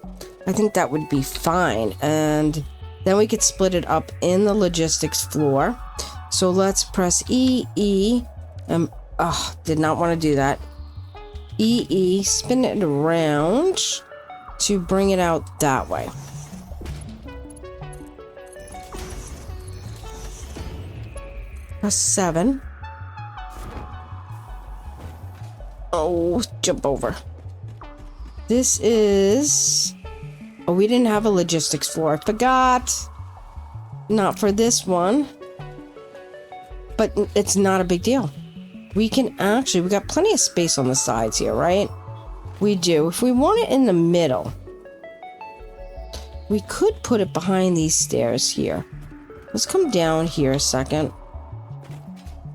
I think that would be fine. And then we could split it up in the logistics floor. So let's press E, and did not want to do that. E, spin it around to bring it out that way. Press 7. Oh, jump over. This is... Oh, we didn't have a logistics floor. I forgot. Not for this one. But it's not a big deal. We can actually... We got plenty of space on the sides here, right? We do. If we want it in the middle, we could put it behind these stairs here. Let's come down here a second.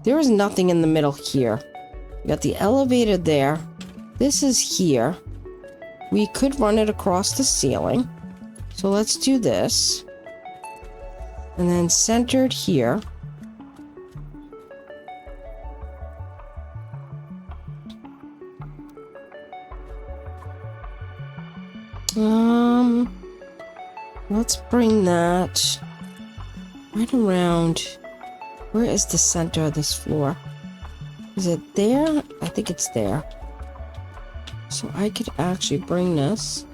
There is nothing in the middle here. We got the elevator there. This is here. We could run it across the ceiling. So let's do this. And then centered here. Let's bring that right around. Where is the center of this floor? Is it there? I think it's there. So I could actually bring this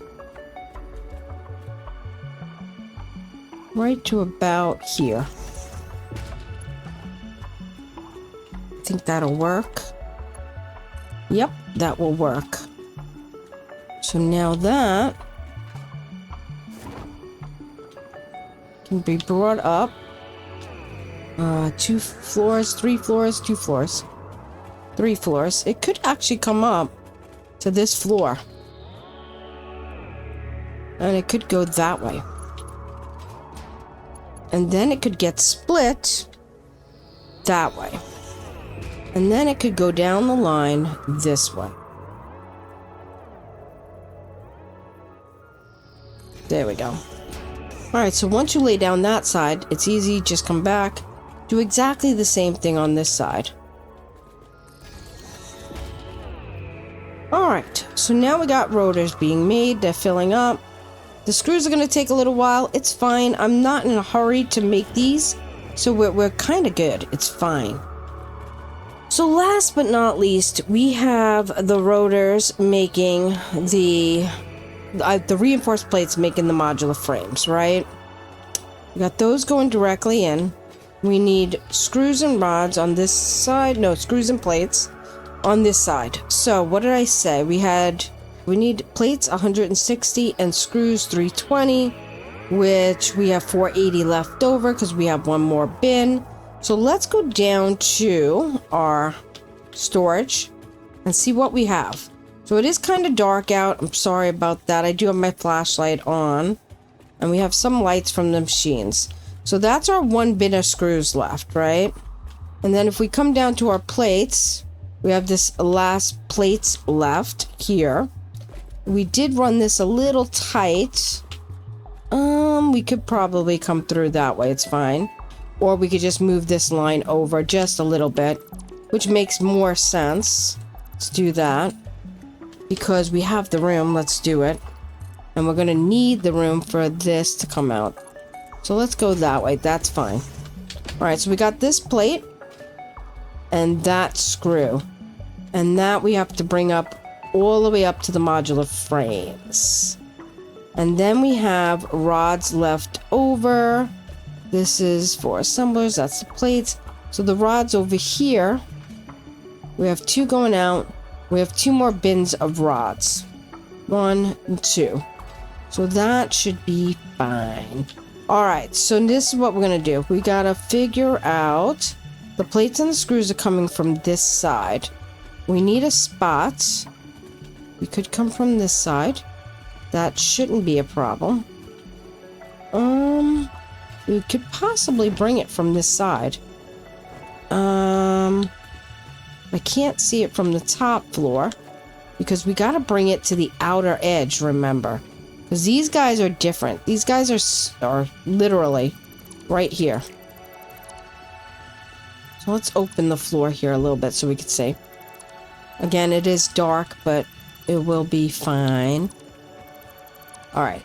right to about here. I think that'll work. Yep, that will work. So now that can be brought up 2 floors, 3 floors, 2 floors, 3 floors. It could actually come up to this floor. And it could go that way. And then it could get split that way. And then it could go down the line this way. There we go. Alright, so once you lay down that side, it's easy, just come back. Do exactly the same thing on this side. Alright, so now we got rotors being made, they're filling up. The screws are going to take a little while, it's fine. I'm not in a hurry to make these, so we're kind of good, it's fine. So last but not least, we have the rotors making the reinforced plates making the modular frames, right? We got those going directly in. We need screws and rods on this side. No, screws and plates on this side. So what did I say? We need plates 160 and screws 320, which we have 480 left over because we have one more bin. So let's go down to our storage and see what we have. So it is kind of dark out. I'm sorry about that. I do have my flashlight on. And we have some lights from the machines. So that's our one bin of screws left, right? And then if we come down to our plates, we have this last plates left here. We did run this a little tight. We could probably come through that way. It's fine. Or we could just move this line over just a little bit, which makes more sense. Let's do that. Because we have the room, let's do it. And we're going to need the room for this to come out. So let's go that way, that's fine. Alright, so we got this plate. And that screw. And that we have to bring up all the way up to the modular frames. And then we have rods left over. This is for assemblers, that's the plates. So the rods over here, we have 2 going out. We have 2 more bins of rods. 1 and 2. So that should be fine. Alright, so this is what we're going to do. We got to figure out the plates and the screws are coming from this side. We need a spot. We could come from this side. That shouldn't be a problem. We could possibly bring it from this side. I can't see it from the top floor because we got to bring it to the outer edge, remember. Because these guys are different. These guys are literally right here. So let's open the floor here a little bit so we can see. Again, it is dark, but it will be fine. Alright.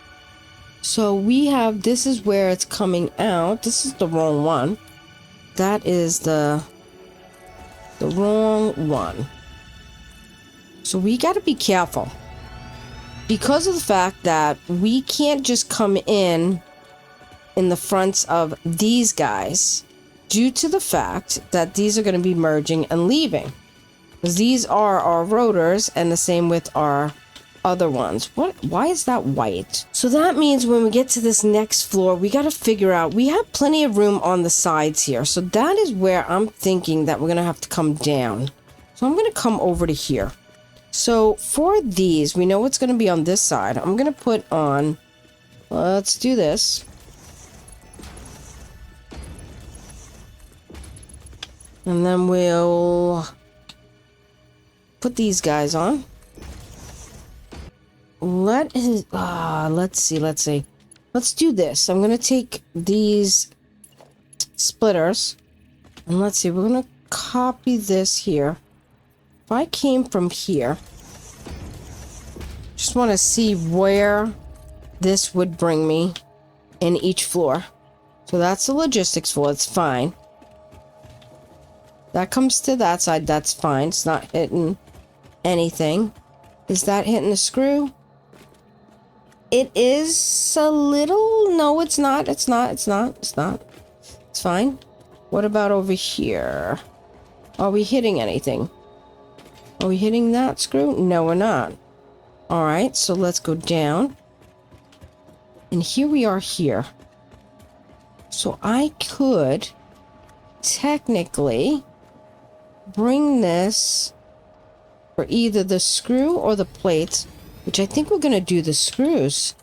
So we have, this is where it's coming out. This is the wrong one. That is the wrong one. So we got to be careful. Because of the fact that we can't just come in the fronts of these guys due to the fact that these are going to be merging and leaving. Because these are our rotors and the same with our other ones. Why is that white? So that means when we get to this next floor, we got to figure out, we have plenty of room on the sides here. So that is where I'm thinking that we're going to have to come down. So I'm going to come over to here. So for these, we know what's going to be on this side. I'm going to put on, let's do this. And then we'll put these guys on. Let's see. Let's do this. I'm going to take these splitters. And let's see, we're going to copy this here. If I came from here, just want to see where this would bring me in each floor. So that's the logistics floor, it's fine. That comes to that side, that's fine. It's not hitting anything. Is that hitting the screw? It is a little... No, it's not. It's fine. What about over here? Are we hitting anything? Are we hitting that screw? No, we're not. Alright, so let's go down. And here we are here. So I could technically bring this for either the screw or the plates, which I think we're going to do the screws.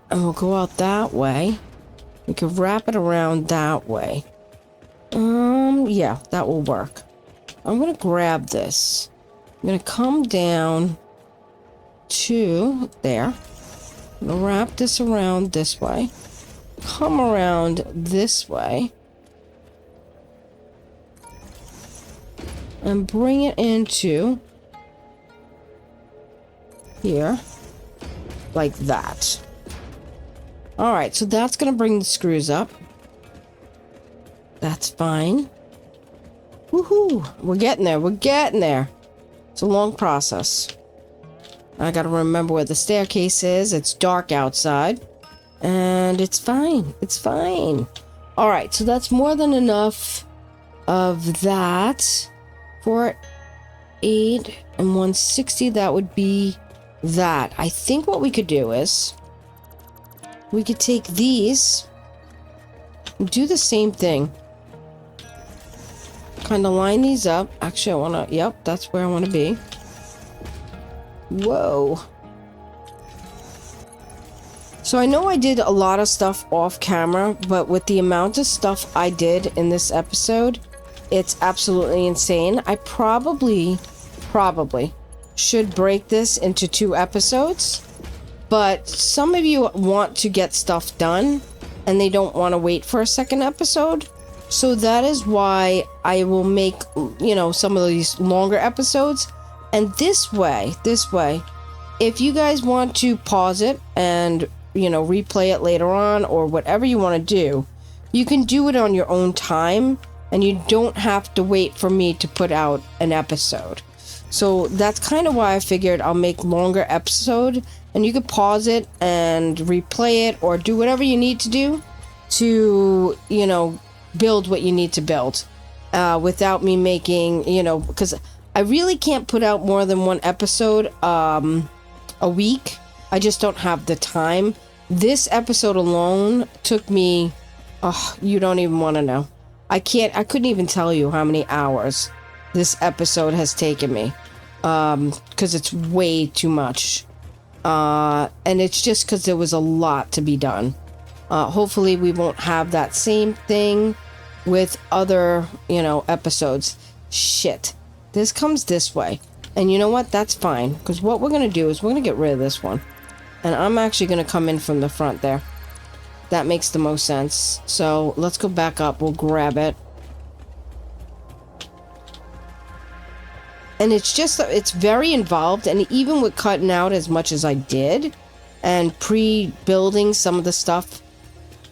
And we'll go out that way. We can wrap it around that way. Yeah, that will work. I'm going to grab this. I'm going to come down to there. I'm gonna wrap this around this way. Come around this way. And bring it into here. Like that. Alright, so that's gonna bring the screws up. That's fine. Woohoo! We're getting there, we're getting there. It's a long process. I gotta remember where the staircase is. It's dark outside. And it's fine. It's fine. Alright, so that's more than enough of that. 4, 8, and 160. That would be that. I think what we could do is we could take these and do the same thing. Kind of line these up. Actually, I want to... Yep, that's where I want to be. Whoa. So I know I did a lot of stuff off camera, but with the amount of stuff I did in this episode, it's absolutely insane. I probably should break this into 2 episodes, but some of you want to get stuff done and they don't want to wait for a second episode. So that is why I will make, you know, some of these longer episodes. And this way, if you guys want to pause it and, you know, replay it later on or whatever you want to do, you can do it on your own time and you don't have to wait for me to put out an episode. So that's kind of why I figured I'll make longer episode and you could pause it and replay it or do whatever you need to do to, you know, build what you need to build without me making, you know, because I really can't put out more than 1 episode a week. I just don't have the time. This episode alone took me, oh, you don't even want to know. I couldn't even tell you how many hours this episode has taken me. Because it's way too much. And it's just because there was a lot to be done. Hopefully we won't have that same thing with other, you know, episodes. Shit. This comes this way. And you know what? That's fine. Because what we're going to do is we're going to get rid of this one. And I'm actually going to come in from the front there. That makes the most sense. So let's go back up. We'll grab it. And it's just, it's very involved. And even with cutting out as much as I did and pre-building some of the stuff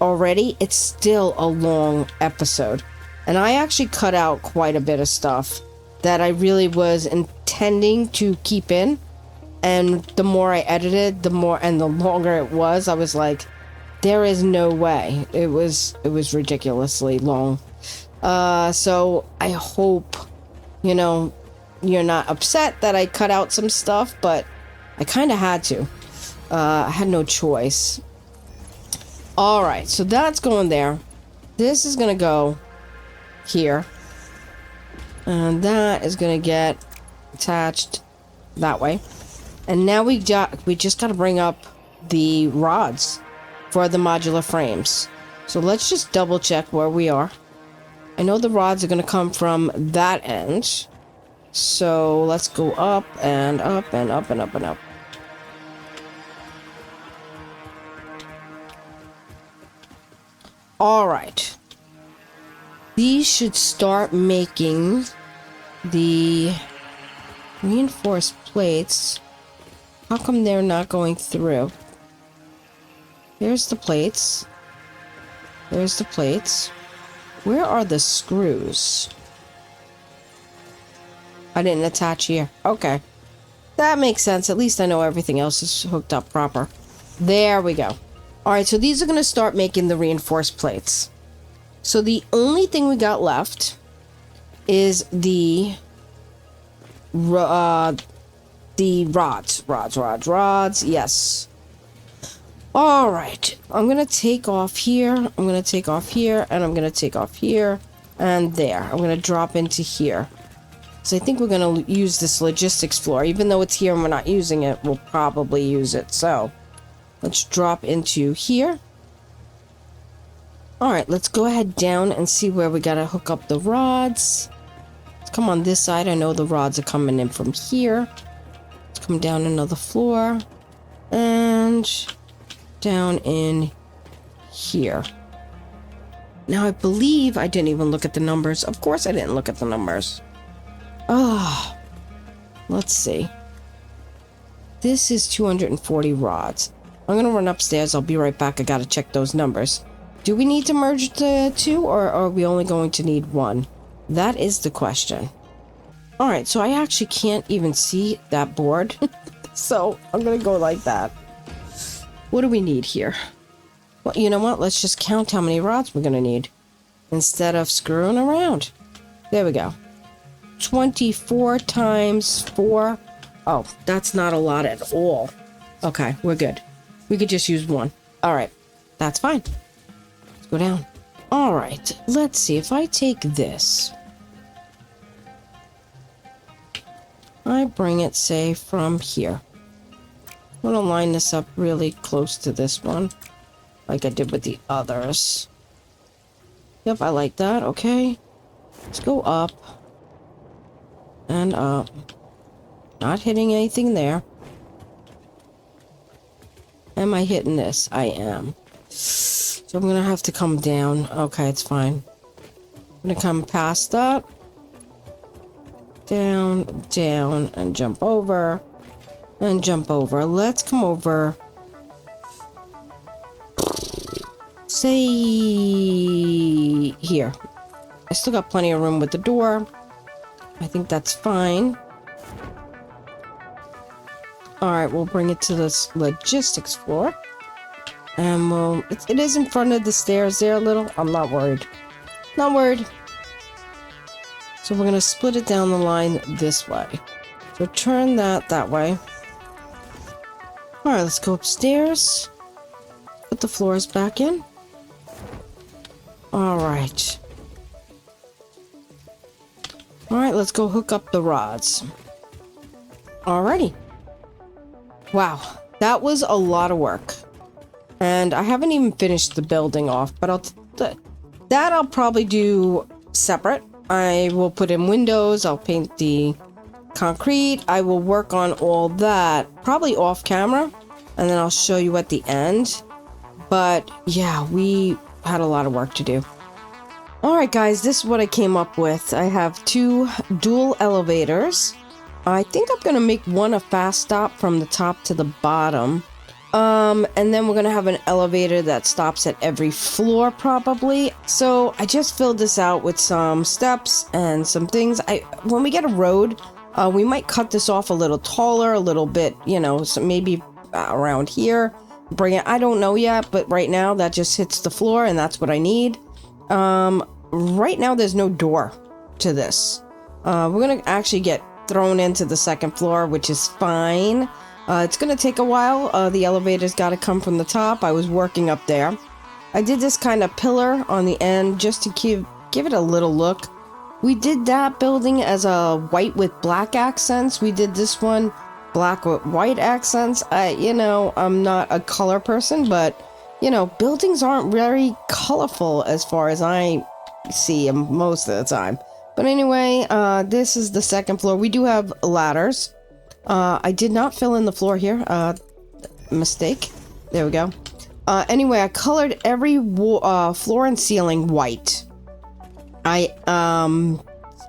already, it's still a long episode. And I actually cut out quite a bit of stuff that I really was intending to keep in. And the more I edited, the more and the longer it was, I was like, there is no way. It was ridiculously long. So I hope, you know, you're not upset that I cut out some stuff, but I kind of had to. I had no choice. Alright, so that's going there. This is going to go here. And that is going to get attached that way. And now we just got to bring up the rods for the modular frames. So let's just double check where we are. I know the rods are going to come from that end. So let's go up and up and up and up and up. Alright. These should start making the reinforced plates. How come they're not going through? Here's the plates. There's the plates. Where are the screws? I didn't attach here. Okay. That makes sense. At least I know everything else is hooked up proper. There we go. Alright, so these are going to start making the reinforced plates. So the only thing we got left is the rods. Yes. Alright. I'm going to take off here. I'm going to take off here. And I'm going to take off here. And there. I'm going to drop into here. So I think we're going to use this logistics floor. Even though it's here and we're not using it, we'll probably use it. So let's drop into here. Alright, let's go ahead down and see where we got to hook up the rods. Let's come on this side. I know the rods are coming in from here. Let's come down another floor. And down in here. Now, I believe I didn't even look at the numbers. Of course I didn't look at the numbers. Oh, let's see. This is 240 rods. I'm going to run upstairs. I'll be right back. I got to check those numbers. Do we need to merge the two, or are we only going to need one? That is the question. All right, so I actually can't even see that board. So I'm going to go like that. What do we need here? Well, you know what? Let's just count how many rods we're going to need instead of screwing around. There we go. 24 times 4. Oh, that's not a lot at all. Okay, we're good. We could just use one. All right, that's fine. Let's go down. All right, let's see. If I take this, I bring it, say, from here. I'm going to line this up really close to this one, like I did with the others. Yep, I like that. Okay. Let's go up and up. Not hitting anything there. Am I hitting this? I am. So I'm going to have to come down. Okay, it's fine. I'm going to come past that. Down, down, and jump over. And jump over. Let's come over. Say here. I still got plenty of room with the door. I think that's fine. Alright, we'll bring it to this logistics floor. And we'll... It is in front of the stairs there a little. I'm not worried. Not worried. So we're going to split it down the line this way. So turn that way. Alright, let's go upstairs. Put the floors back in. Alright. Alright, let's go hook up the rods. Alrighty. Wow, that was a lot of work. And I haven't even finished the building off, but that I'll probably do separate. I will put in windows, I'll paint the concrete, I will work on all that, probably off camera, and then I'll show you at the end. But yeah, we had a lot of work to do. Alright guys, this is what I came up with. I have 2 dual elevators. I think I'm going to make one a fast stop from the top to the bottom. And then we're going to have an elevator that stops at every floor probably. So I just filled this out with some steps and some things. When we get a road, we might cut this off a little taller, a little bit, you know, so maybe around here. Bring it, I don't know yet, but right now that just hits the floor and that's what I need. Right now there's no door to this. We're going to actually get thrown into the second floor, which is fine. It's gonna take a while. The elevator's got to come from the top. I was working up there. I did this kind of pillar on the end just to give it a little look. We did that building as a white with black accents. We did this one black with white accents. I'm not a color person, but buildings aren't very colorful as far as I see them most of the time. But anyway, this is the second floor. We do have ladders. I did not fill in the floor here. Mistake. There we go. Anyway, I colored every floor and ceiling white. I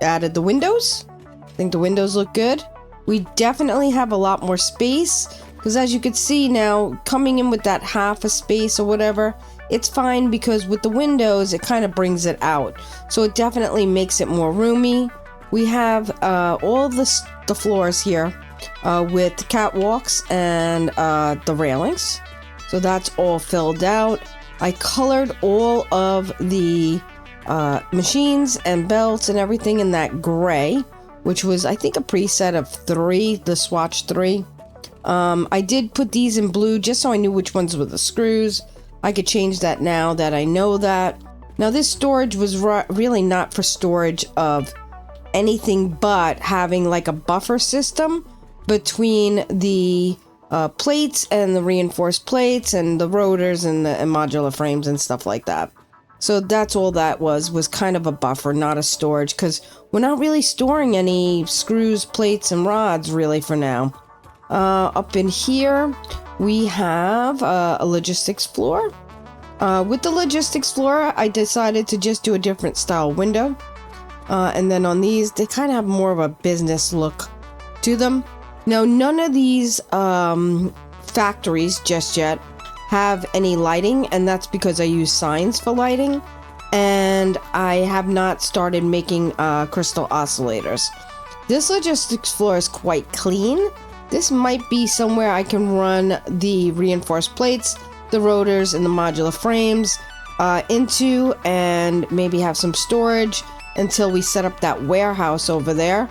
added the windows. I think the windows look good. We definitely have a lot more space. Because as you can see now, coming in with that half a space or whatever, it's fine because with the windows, it kind of brings it out. So it definitely makes it more roomy. We have all the floors here with catwalks and the railings. So that's all filled out. I colored all of the machines and belts and everything in that gray, which was, I think, a preset of 3, the swatch 3. I did put these in blue just so I knew which ones were the screws. I could change that now that I know that. Now this storage was really not for storage of anything but having like a buffer system between the plates and the reinforced plates and the rotors and the modular frames and stuff like that. So that's all that was kind of a buffer, not a storage, because we're not really storing any screws, plates, and rods really for now. Up in here, we have a logistics floor. With the logistics floor, I decided to just do a different style window. And then on these, they kind of have more of a business look to them. Now, none of these factories just yet have any lighting, and that's because I use signs for lighting. And I have not started making crystal oscillators. This logistics floor is quite clean. This might be somewhere I can run the reinforced plates, the rotors, and the modular frames into, and maybe have some storage until we set up that warehouse over there,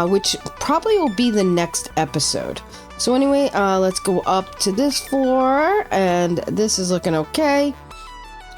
which probably will be the next episode. So anyway, let's go up to this floor, and this is looking okay.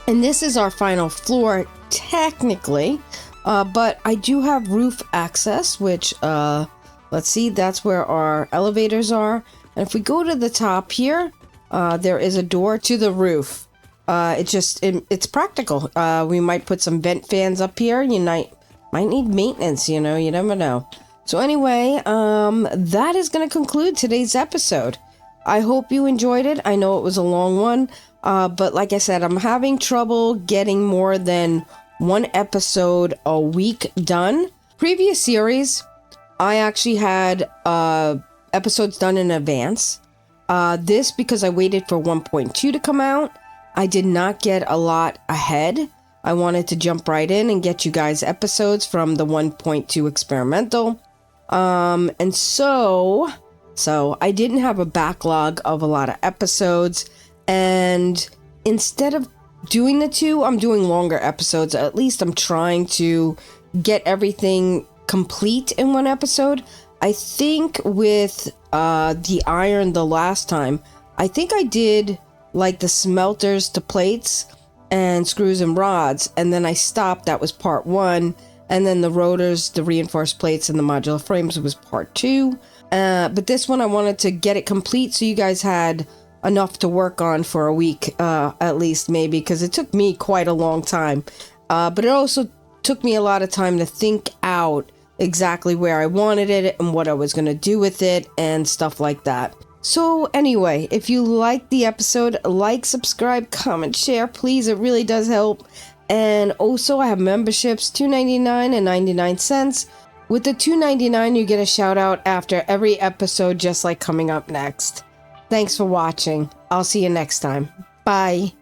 And this is our final floor, technically, but I do have roof access, which, let's see, that's where our elevators are. And if we go to the top here, there is a door to the roof. It's practical. We might put some vent fans up here. You might need maintenance, you never know. So anyway, that is going to conclude today's episode. I hope you enjoyed it. I know it was a long one, but like I said, I'm having trouble getting more than one episode a week done. Previous series, I actually had episodes done in advance. This because I waited for 1.2 to come out. I did not get a lot ahead. I wanted to jump right in and get you guys episodes from the 1.2 experimental. And so I didn't have a backlog of a lot of episodes. And instead of doing the two, I'm doing longer episodes. At least I'm trying to get everything complete in one episode. I think with the iron the last time, I think I did like the smelters to plates and screws and rods, and then I stopped. That was part 1. And then the rotors, the reinforced plates, and the modular frames was part 2. But this one I wanted to get it complete so you guys had enough to work on for a week, at least maybe, because it took me quite a long time. But it also took me a lot of time to think out exactly where I wanted it and what I was going to do with it and stuff like that. So anyway, if you liked the episode, like, subscribe, comment, share, please. It really does help. And also I have memberships, $2.99 and 99 cents. With the $2.99, you get a shout out after every episode, just like coming up next. Thanks for watching. I'll see you next time. Bye.